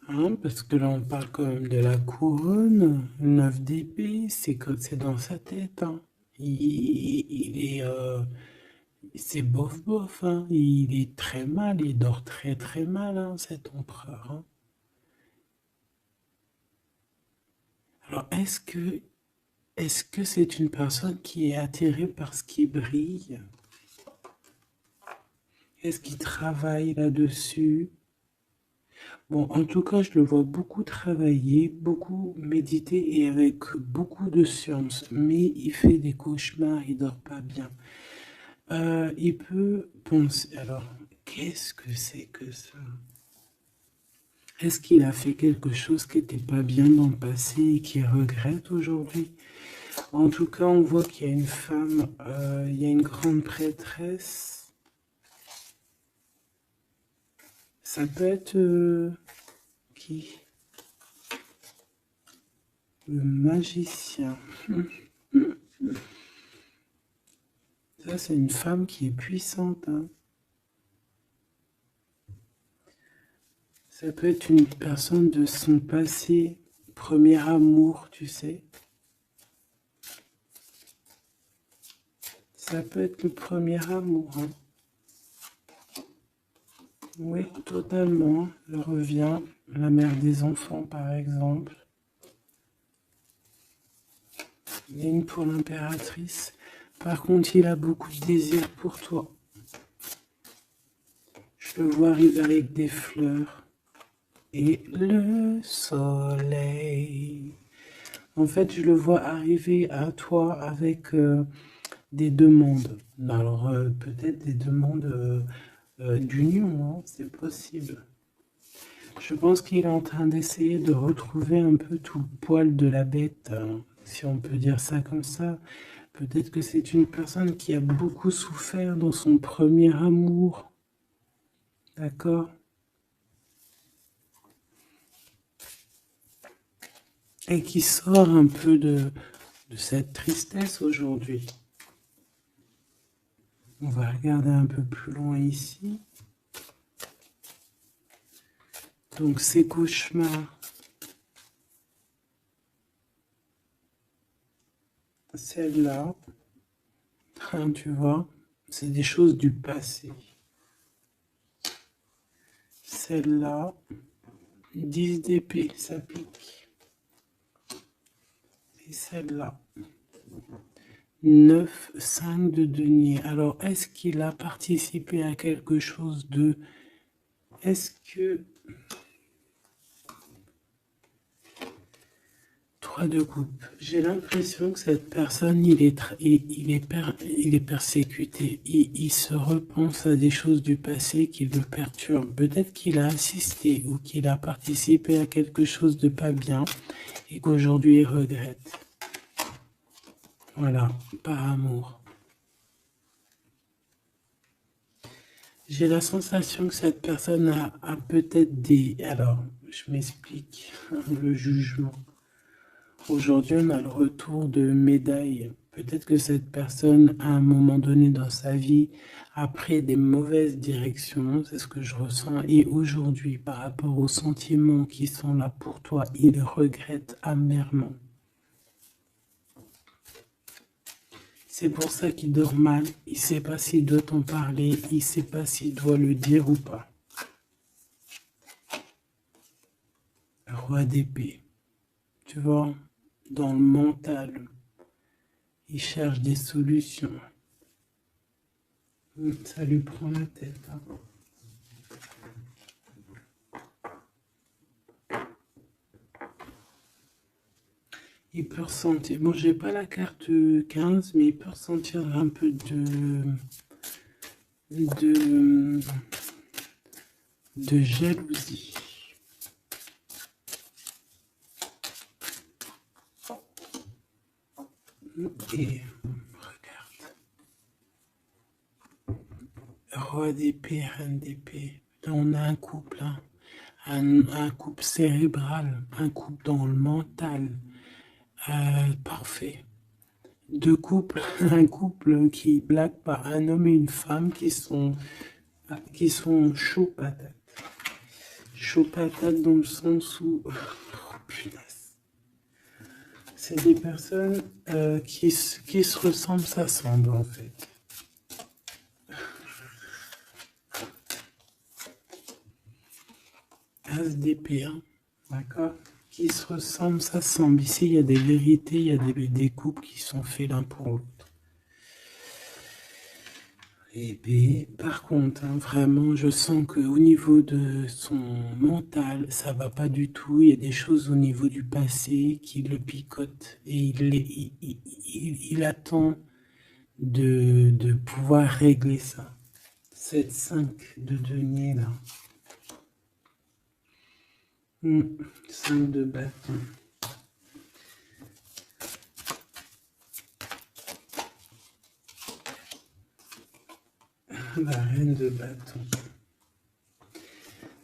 hein, parce que là, on parle quand même de la couronne. Le 9 d'épée, c'est dans sa tête. Hein. Il est... c'est bof bof. Hein. Il est très mal. Il dort très très mal, hein, cet empereur. Hein. Alors, est-ce que c'est une personne qui est attirée par ce qui brille? Est-ce qu'il travaille là-dessus? Bon, en tout cas, je le vois beaucoup travailler, beaucoup méditer et avec beaucoup de science. Mais il fait des cauchemars, il dort pas bien. Il peut penser. Alors, qu'est-ce que c'est que ça? Est-ce qu'il a fait quelque chose qui n'était pas bien dans le passé et qu'il regrette aujourd'hui? En tout cas, on voit qu'il y a une femme, il y a une grande prêtresse. Ça peut être qui? Le magicien. Ça, c'est une femme qui est puissante. Hein. Ça peut être une personne de son passé, premier amour, tu sais. Ça peut être le premier amour. Hein. Oui, totalement. Elle revient. La mère des enfants, par exemple. Il y a une pour l'impératrice. Par contre, il a beaucoup de désir pour toi. Je le vois arriver avec des fleurs. Et le soleil. En fait, je le vois arriver à toi avec des demandes. Alors, peut-être des demandes d'union, hein, c'est possible. Je pense qu'il est en train d'essayer de retrouver un peu tout le poil de la bête, hein, si on peut dire ça comme ça. Peut-être que c'est une personne qui a beaucoup souffert dans son premier amour. D'accord? Et qui sort un peu de cette tristesse aujourd'hui. On va regarder un peu plus loin ici. Donc ces cauchemars. celle-là, hein, tu vois, c'est des choses du passé. Celle-là, 10 d'épée, ça pique. Et celle-là, 9, 5 de denier. Alors, est-ce qu'il a participé à quelque chose de... Est-ce que... 3 de coupe. J'ai l'impression que cette personne, il est persécuté. Il se repense à des choses du passé qui le perturbent. Peut-être qu'il a assisté ou qu'il a participé à quelque chose de pas bien et qu'aujourd'hui il regrette. Voilà, par amour. J'ai la sensation que cette personne a peut-être des... Alors, je m'explique, le jugement. Aujourd'hui, on a le retour de médaille. Peut-être que cette personne, à un moment donné dans sa vie, a pris des mauvaises directions, c'est ce que je ressens. Et aujourd'hui, par rapport aux sentiments qui sont là pour toi, il regrette amèrement. C'est pour ça qu'il dort mal. Il ne sait pas s'il doit t'en parler. Il ne sait pas s'il doit le dire ou pas. Roi d'épée. Tu vois, dans le mental, il cherche des solutions. Ça lui prend la tête. Hein. Il peut ressentir. Bon, j'ai pas la carte 15, mais il peut ressentir un peu de jalousie. Et regarde. Roi d'épée, reine d'épée. Là, on a un couple, hein. Un couple cérébral, un couple dans le mental. Parfait. Deux couples, un couple qui blague par un homme et une femme qui sont chauds patates. Chaud patate dans le sens où... Oh, punaise. C'est des personnes qui se ressemblent, s'assemblent en fait. As d'épée, hein, d'accord? Qui se ressemblent, s'assemblent. Ici, il y a des vérités, il y a des couples qui sont faits l'un pour l'autre. Et bien, par contre, hein, vraiment, je sens qu'au niveau de son mental, ça va pas du tout. Il y a des choses au niveau du passé qui le picotent et il attend de pouvoir régler ça. Cette 5 de denier là. 5 de bâton. La reine de bâton.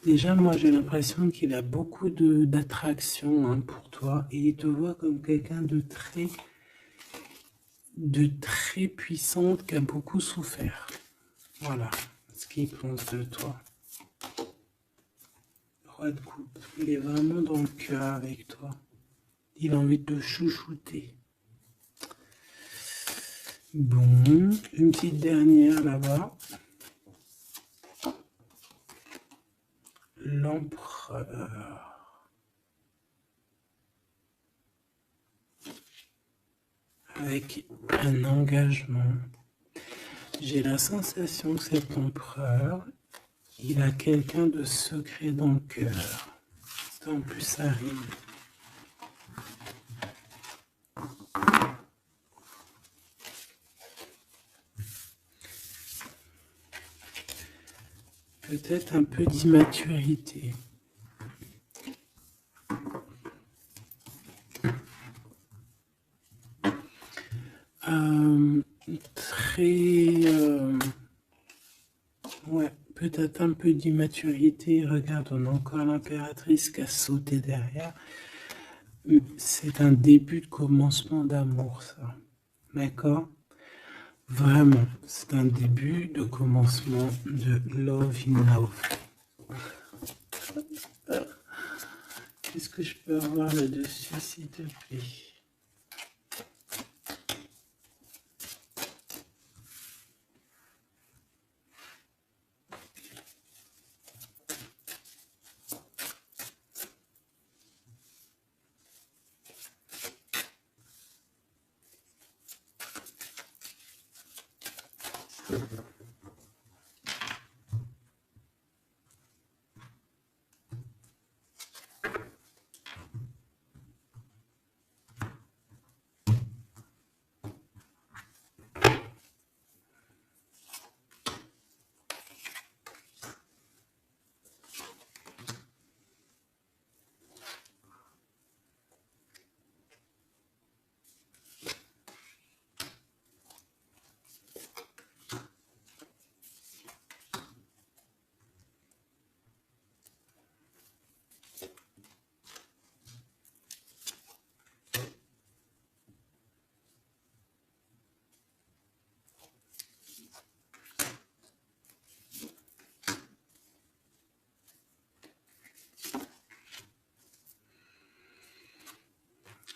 Déjà, moi, j'ai l'impression qu'il a beaucoup d'attraction hein, pour toi et il te voit comme quelqu'un de très puissante qui a beaucoup souffert. Voilà ce qu'il pense de toi. Roi de coupe, il est vraiment dans le cœur avec toi. Il a envie de te chouchouter. Bon, une petite dernière là-bas. L'empereur. Avec un engagement. J'ai la sensation que cet empereur, il a quelqu'un de secret dans le cœur. En plus, ça rime. Peut-être un peu d'immaturité. Ouais, peut-être un peu d'immaturité. Regarde, on a encore l'impératrice qui a sauté derrière. C'est un début de commencement d'amour, ça. D'accord? Vraiment, c'est un début de commencement de love in love. Qu'est-ce que je peux avoir là-dessus, s'il te plaît?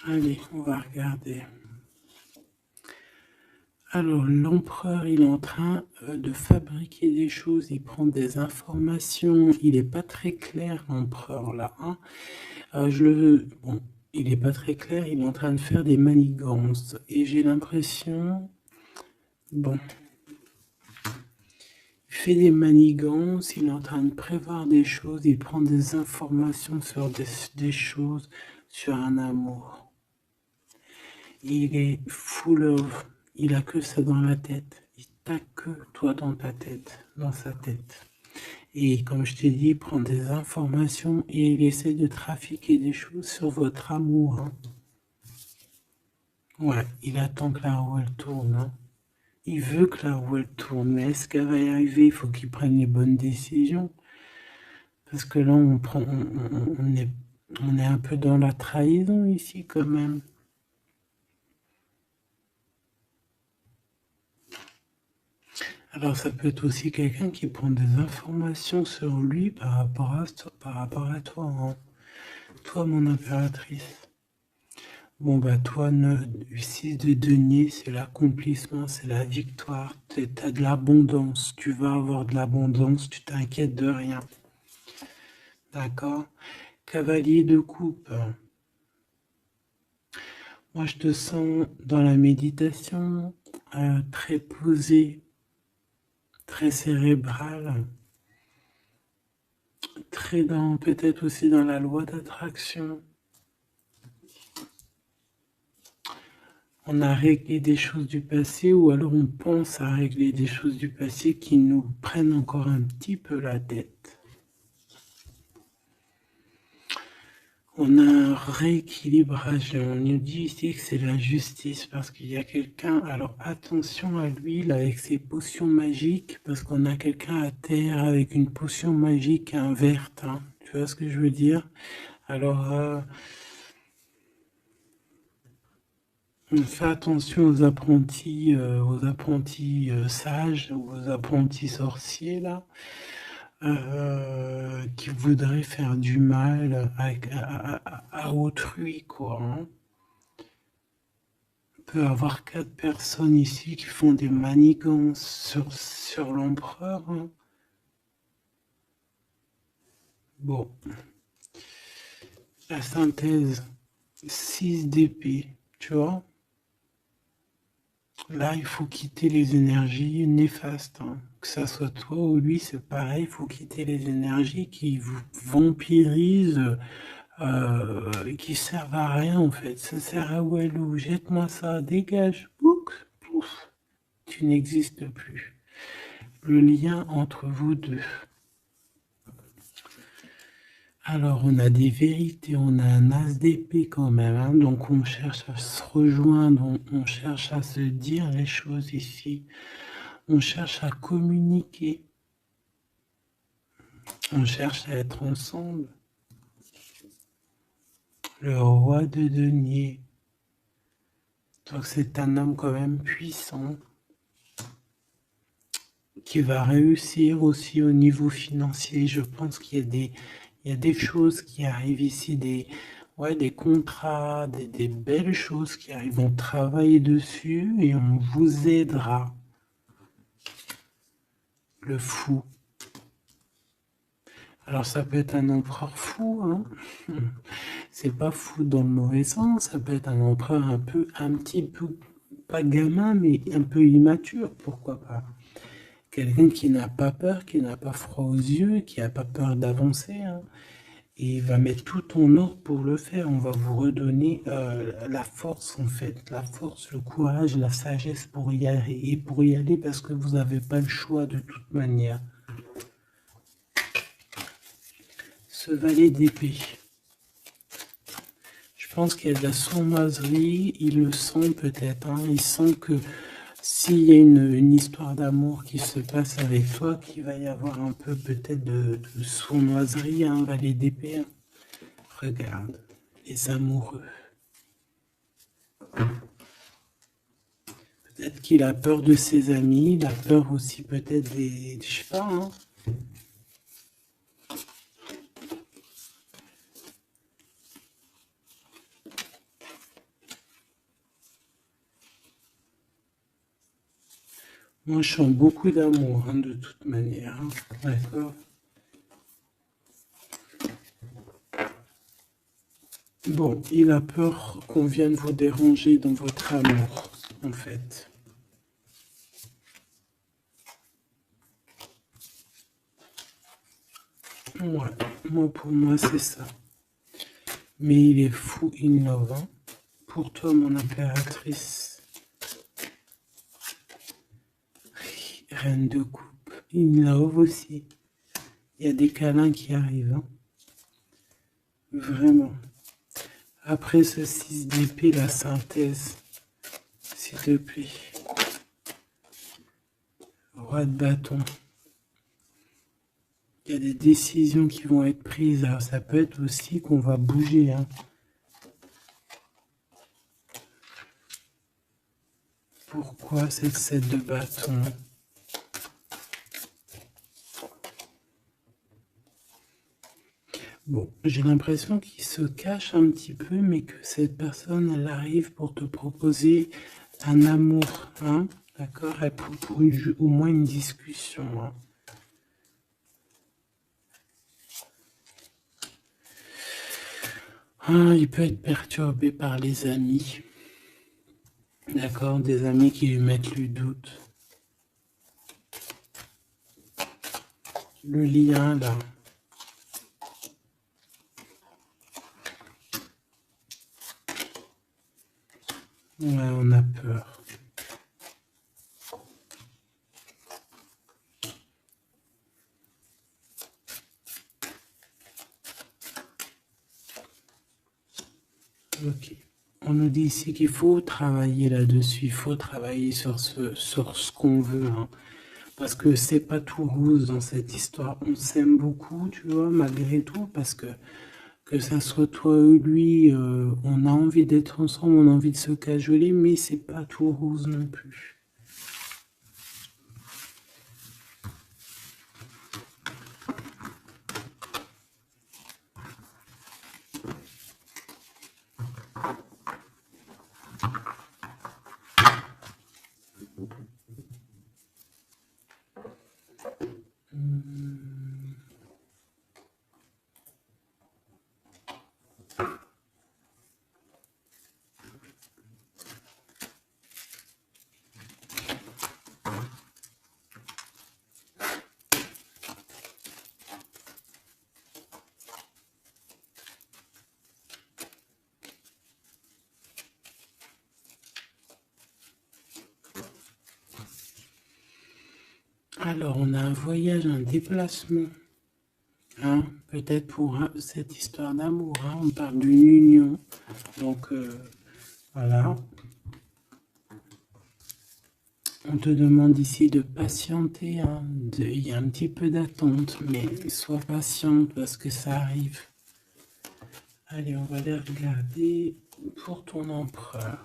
Allez, on va regarder. Alors, l'empereur, il est en train de fabriquer des choses, il prend des informations, il n'est pas très clair, l'empereur, là. Hein. Bon, il n'est pas très clair, il est en train de faire des manigances. Et j'ai l'impression... Bon. Il fait des manigances, il est en train de prévoir des choses, il prend des informations sur des choses, sur un amour. Il est full of, il a que ça dans la tête. Il t'a que toi dans ta tête, dans sa tête. Et comme je t'ai dit, il prend des informations et il essaie de trafiquer des choses sur votre amour. Hein. Ouais, il attend que la roue elle tourne. Hein. Il veut que la roue elle tourne, mais est-ce qu'elle va y arriver? Il faut qu'il prenne les bonnes décisions. Parce que là, on est un peu dans la trahison ici quand même. Alors ça peut être aussi quelqu'un qui prend des informations sur lui par rapport à toi, hein. Toi mon impératrice. Bon bah toi, 6 de denier, c'est l'accomplissement, c'est la victoire, t'as de l'abondance, tu vas avoir de l'abondance, tu t'inquiètes de rien. D'accord? Cavalier de coupe. Moi je te sens dans la méditation, très posé, très cérébral, très dans, peut-être aussi dans la loi d'attraction. On a réglé des choses du passé ou alors on pense à régler des choses du passé qui nous prennent encore un petit peu la tête. On a un rééquilibrage. On nous dit ici que c'est la justice parce qu'il y a quelqu'un. Alors attention à lui là, avec ses potions magiques parce qu'on a quelqu'un à terre avec une potion magique verte. Hein. Tu vois ce que je veux dire? Alors fais attention aux apprentis sages, aux apprentis sorciers là, qui voudraient faire du mal à autrui, quoi. Hein. On peut avoir 4 personnes ici qui font des manigances sur l'empereur. Hein. Bon, la synthèse, 6 d'épée, tu vois. Là, il faut quitter les énergies néfastes. Hein. Que ça soit toi ou lui, c'est pareil. Il faut quitter les énergies qui vous vampirisent, qui servent à rien en fait. Ça sert à Walou. Jette-moi ça, dégage. Pouf, pouf. Tu n'existes plus. Le lien entre vous deux. Alors, on a des vérités, on a un as d'épée quand même, hein, donc on cherche à se rejoindre, on cherche à se dire les choses ici, on cherche à communiquer, on cherche à être ensemble. Le roi de denier, donc c'est un homme quand même puissant, qui va réussir aussi au niveau financier. Je pense qu'il y a des choses qui arrivent ici, des contrats, des belles choses qui arrivent. On travaille dessus et on vous aidera. Le fou. Alors ça peut être un empereur fou, hein. C'est pas fou dans le mauvais sens, ça peut être un empereur un petit peu, pas gamin, mais un peu immature, pourquoi pas. quelqu'un qui n'a pas peur, qui n'a pas froid aux yeux, qui n'a pas peur d'avancer, hein. Et il va mettre tout en ordre pour le faire. On va vous redonner la force, en fait. La force, le courage, la sagesse pour y aller. Et pour y aller parce que vous n'avez pas le choix de toute manière. Ce valet d'épée. Je pense qu'il y a de la sournoiserie. Il le sent peut-être. Hein. Il sent que s'il y a une histoire d'amour qui se passe avec toi, qu'il va y avoir un peu peut-être de sournoiserie, un valet d'épée. Hein. Regarde, les amoureux. Peut-être qu'il a peur de ses amis, il a peur aussi peut-être des... Je sais pas, hein. Moi, je sens beaucoup d'amour, hein, de toute manière. Hein. D'accord. Bon, il a peur qu'on vienne vous déranger dans votre amour, en fait. Ouais, moi, pour moi, c'est ça. Mais il est fou in love, hein. Pour toi, mon impératrice. Reine de coupe. In love aussi. Il y a des câlins qui arrivent, hein. Vraiment. Après ce 6 d'épée, la synthèse, s'il te plaît. Roi de bâton. Il y a des décisions qui vont être prises. Alors ça peut être aussi qu'on va bouger. Hein. Pourquoi cette 7 de bâton? Bon, j'ai l'impression qu'il se cache un petit peu, mais que cette personne, elle arrive pour te proposer un amour, hein, d'accord, pour au moins une discussion. Hein. Ah, il peut être perturbé par les amis, d'accord, des amis qui lui mettent le doute. Le lien, là. Ouais, on a peur. Ok. On nous dit ici qu'il faut travailler là-dessus, il faut travailler sur ce qu'on veut. Hein. Parce que c'est pas tout rose dans cette histoire. On s'aime beaucoup, tu vois, malgré tout, parce que ça soit toi ou lui, on a envie d'être ensemble, on a envie de se cajoler, mais c'est pas tout rose non plus. Alors, on a un voyage, un déplacement. Hein, peut-être pour cette histoire d'amour. Hein, on parle d'une union. Donc, voilà. On te demande ici de patienter. Hein, il y a un petit peu d'attente, mais sois patiente parce que ça arrive. Allez, on va aller regarder pour ton empereur.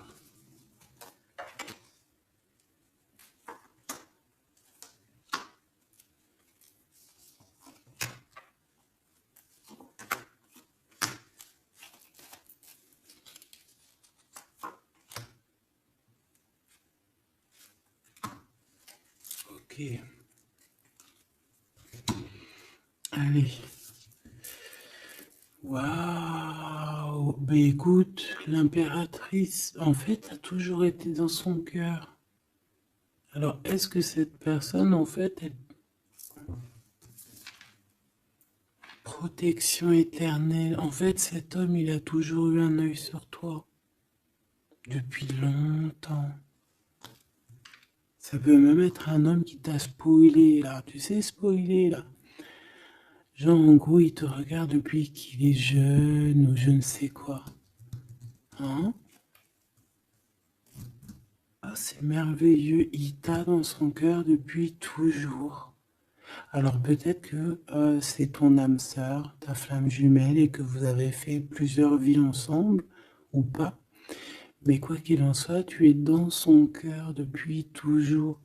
Ok. Allez. Waouh. Ben écoute, l'impératrice, en fait, a toujours été dans son cœur. Alors, est-ce que cette personne, en fait, elle... protection éternelle. En fait, cet homme, il a toujours eu un œil sur toi. Depuis longtemps. Ça peut même être un homme qui t'a spoilé, là. Tu sais, spoilé, là. Genre, en gros, il te regarde depuis qu'il est jeune ou je ne sais quoi. Hein? Ah, c'est merveilleux. Il t'a dans son cœur depuis toujours. Alors peut-être que c'est ton âme sœur, ta flamme jumelle, et que vous avez fait plusieurs vies ensemble, ou pas. Mais quoi qu'il en soit, tu es dans son cœur depuis toujours.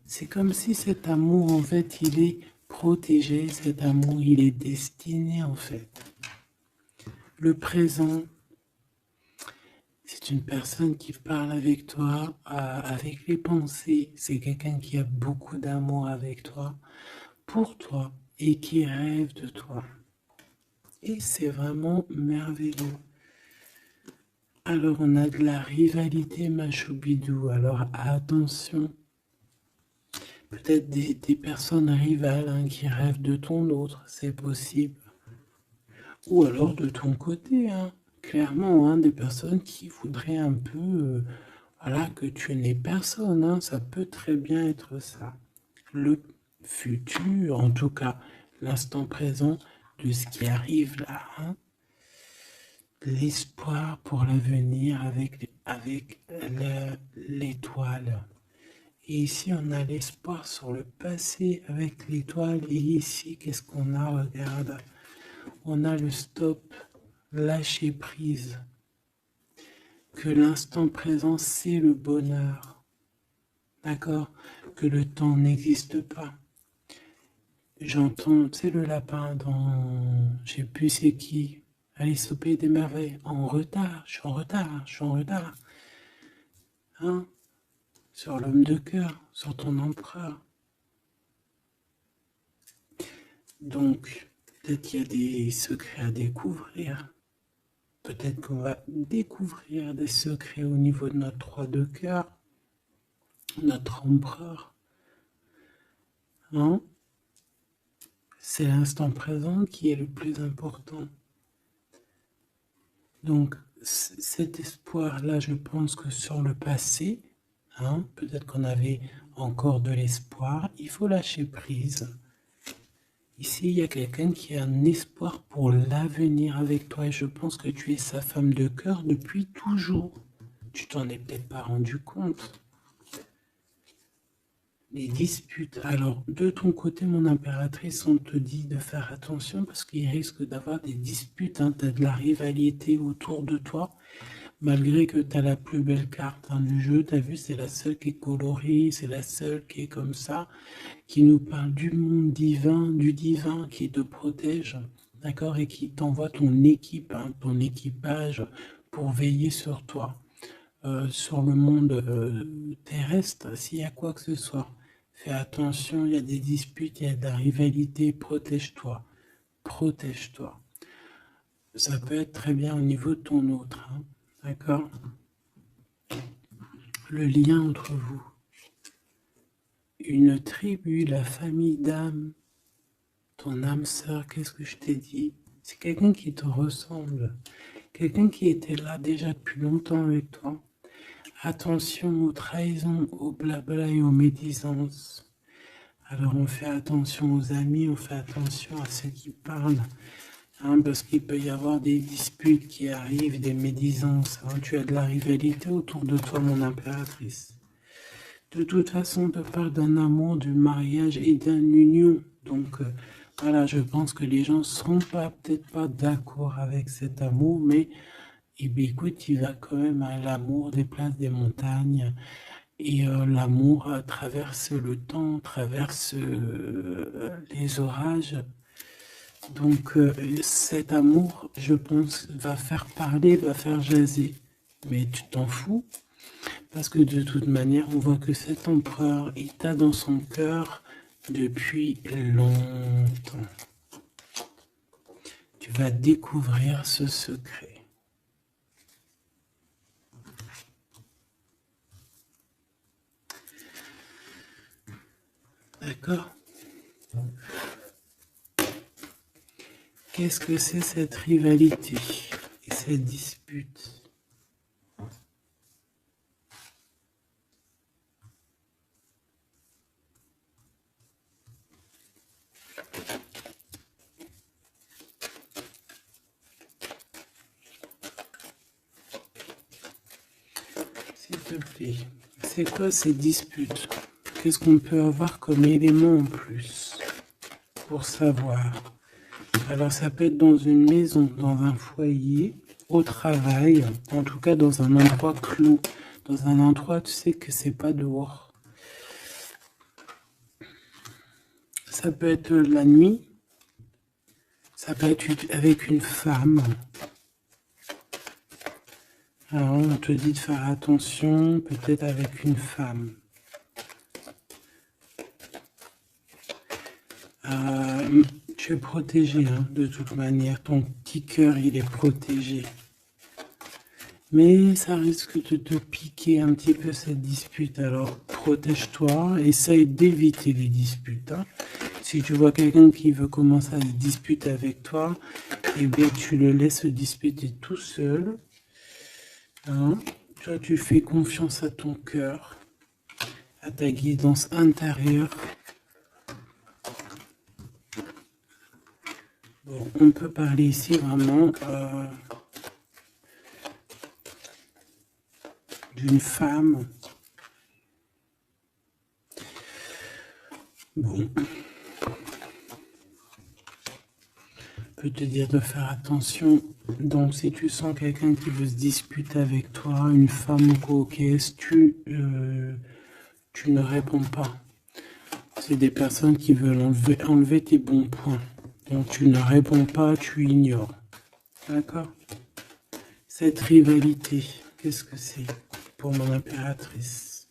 C'est comme si cet amour, en fait, il est protégé, cet amour, il est destiné, en fait. Le présent, c'est une personne qui parle avec toi, avec les pensées. C'est quelqu'un qui a beaucoup d'amour avec toi, pour toi, et qui rêve de toi. Et c'est vraiment merveilleux. Alors, on a de la rivalité, ma choubidou. Alors, attention. Peut-être des personnes rivales hein, qui rêvent de ton autre, c'est possible. Ou alors de ton côté, hein, clairement, hein, des personnes qui voudraient un peu voilà, que tu n'aies personne. Hein, ça peut très bien être ça. Le futur, en tout cas, l'instant présent de ce qui arrive là. Hein, l'espoir pour l'avenir avec l'étoile. Et ici, on a l'espoir sur le passé avec l'étoile. Et ici, qu'est-ce qu'on a? Regarde. On a le stop, lâcher prise. Que l'instant présent, c'est le bonheur. D'accord? Que le temps n'existe pas. J'entends, tu sais, le lapin dans... Je sais plus c'est qui. Alice au pays des merveilles. En retard, je suis en retard, je suis en retard. Hein? Sur l'homme de cœur, sur ton empereur. Donc, peut-être qu'il y a des secrets à découvrir. Peut-être qu'on va découvrir des secrets au niveau de notre roi de cœur, notre empereur. Hein? C'est l'instant présent qui est le plus important. Donc, cet espoir-là, je pense que sur le passé, hein, peut-être qu'on avait encore de l'espoir, il faut lâcher prise. Ici, il y a quelqu'un qui a un espoir pour l'avenir avec toi et je pense que tu es sa femme de cœur depuis toujours. Tu t'en es peut-être pas rendu compte. Les disputes. Alors, de ton côté, mon impératrice, on te dit de faire attention parce qu'il risque d'avoir des disputes. Hein. Tu as de la rivalité autour de toi. Malgré que tu as la plus belle carte hein, du jeu, tu as vu, c'est la seule qui est colorée, c'est la seule qui est comme ça, qui nous parle du monde divin, du divin qui te protège, d'accord, et qui t'envoie ton équipe, hein, ton équipage pour veiller sur toi, sur le monde terrestre, s'il y a quoi que ce soit. Fais attention, il y a des disputes, il y a de la rivalité, protège-toi, protège-toi. Ça peut être très bien au niveau de ton autre, hein, d'accord? Le lien entre vous. Une tribu, la famille d'âme, ton âme sœur, qu'est-ce que je t'ai dit? C'est quelqu'un qui te ressemble, quelqu'un qui était là déjà depuis longtemps avec toi. Attention aux trahisons, aux blabla et aux médisances. Alors on fait attention aux amis, on fait attention à ceux qui parlent, hein, parce qu'il peut y avoir des disputes qui arrivent, des médisances. Hein. Tu as de la rivalité autour de toi, mon impératrice. De toute façon, on te parle d'un amour, du mariage et d'une union. Donc, voilà, je pense que les gens ne seront pas, peut-être pas d'accord avec cet amour, mais eh bien, écoute, il va quand même à l'amour des places des montagnes. Et l'amour traverse le temps, traverse les orages. Donc, cet amour, je pense, va faire parler, va faire jaser. Mais tu t'en fous? Parce que de toute manière, on voit que cet empereur, il t'a dans son cœur depuis longtemps. Tu vas découvrir ce secret. D'accord? Qu'est-ce que c'est cette rivalité et cette dispute? S'il te plaît, c'est quoi ces disputes? Qu'est-ce qu'on peut avoir comme élément en plus pour savoir? Alors ça peut être dans une maison, dans un foyer, au travail, en tout cas dans un endroit clos, dans un endroit tu sais que c'est pas dehors. Ça peut être la nuit, ça peut être avec une femme. Alors on te dit de faire attention, peut-être avec une femme. Tu es protégé, hein, de toute manière. Ton petit cœur, il est protégé. Mais ça risque de te piquer un petit peu cette dispute. Alors, protège-toi. Essaye d'éviter les disputes. Hein. Si tu vois quelqu'un qui veut commencer à se disputer avec toi, eh bien, tu le laisses se disputer tout seul. Hein. Toi, tu fais confiance à ton cœur, à ta guidance intérieure. Bon, on peut parler ici vraiment d'une femme. Bon. Je peux te dire de faire attention. Donc, si tu sens quelqu'un qui veut se disputer avec toi, une femme ou coquette, tu ne réponds pas. C'est des personnes qui veulent enlever tes bons points. Donc, tu ne réponds pas, tu ignores. D'accord? Cette rivalité, qu'est-ce que c'est pour mon impératrice?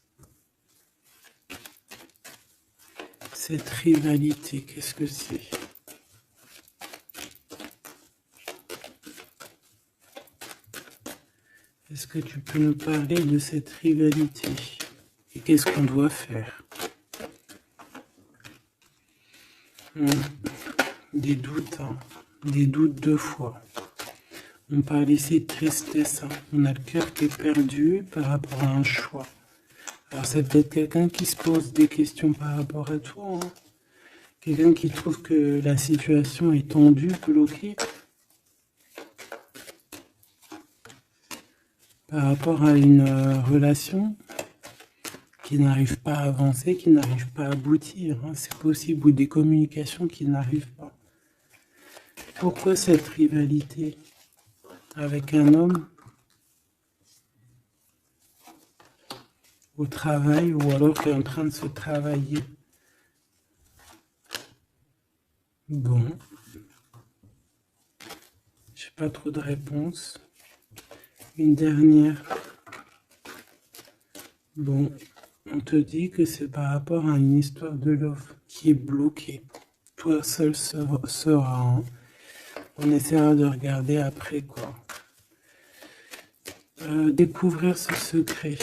Cette rivalité, qu'est-ce que c'est? Est-ce que tu peux nous parler de cette rivalité? Et qu'est-ce qu'on doit faire? Des doutes, hein. Des doutes deux fois. On parle ici de tristesse. Hein. On a le cœur qui est perdu par rapport à un choix. Alors c'est peut-être quelqu'un qui se pose des questions par rapport à toi. Hein. Quelqu'un qui trouve que la situation est tendue, bloquée. Par rapport à une relation qui n'arrive pas à avancer, qui n'arrive pas à aboutir. Hein. C'est possible, ou des communications qui n'arrivent pas. Pourquoi cette rivalité avec un homme au travail, ou alors qui est en train de se travailler? Bon. J'ai pas trop de réponses. Une dernière. Bon. On te dit que c'est par rapport à une histoire de love qui est bloquée. Toi seul sera. Hein. On essaiera de regarder après quoi. Découvrir ce secret.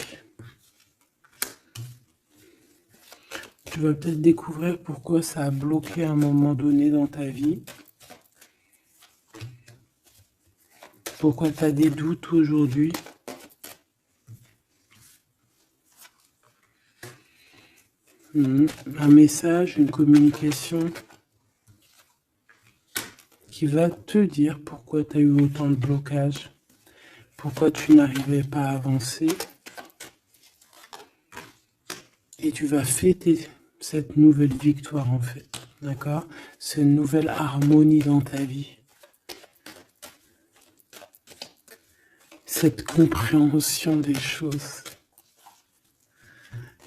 Tu vas peut-être découvrir pourquoi ça a bloqué à un moment donné dans ta vie. Pourquoi tu as des doutes aujourd'hui. Un message, une communication qui va te dire pourquoi tu as eu autant de blocages, pourquoi tu n'arrivais pas à avancer. Et tu vas fêter cette nouvelle victoire en fait, d'accord? Cette nouvelle harmonie dans ta vie. Cette compréhension des choses.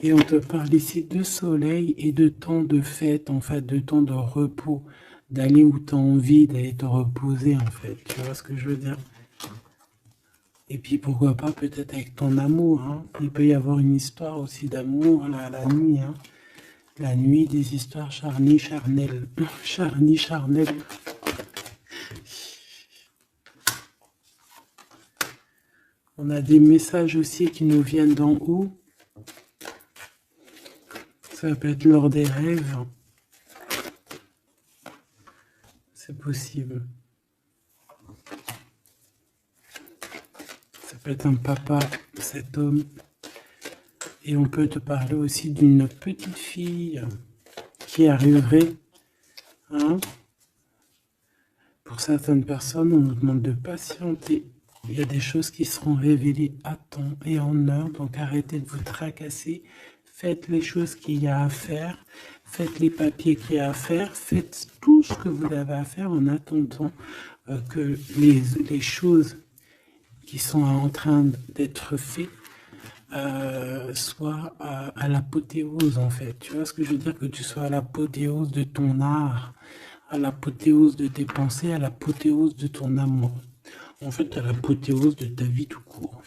Et on te parle ici de soleil et de temps de fête, en fait, de temps de repos, d'aller où tu as envie, d'aller te reposer, en fait. Tu vois ce que je veux dire? Et puis pourquoi pas peut-être avec ton amour. Hein. Il peut y avoir une histoire aussi d'amour là, la nuit. Hein. La nuit, des histoires charnelles. Charnelles. On a des messages aussi qui nous viennent d'en haut. Ça peut être lors des rêves. C'est possible. Ça peut être un papa, cet homme. Et on peut te parler aussi d'une petite fille qui arriverait. Hein. Pour certaines personnes, on nous demande de patienter. Il y a des choses qui seront révélées à temps et en heure. Donc arrêtez de vous tracasser. Faites les choses qu'il y a à faire. Faites les papiers qu'il y a à faire. Faites tout ce que vous avez à faire en attendant que les choses qui sont en train d'être faites soient à l'apothéose, en fait. Tu vois ce que je veux dire? Que tu sois à l'apothéose de ton art, à l'apothéose de tes pensées, à l'apothéose de ton amour. En fait, à l'apothéose de ta vie tout court.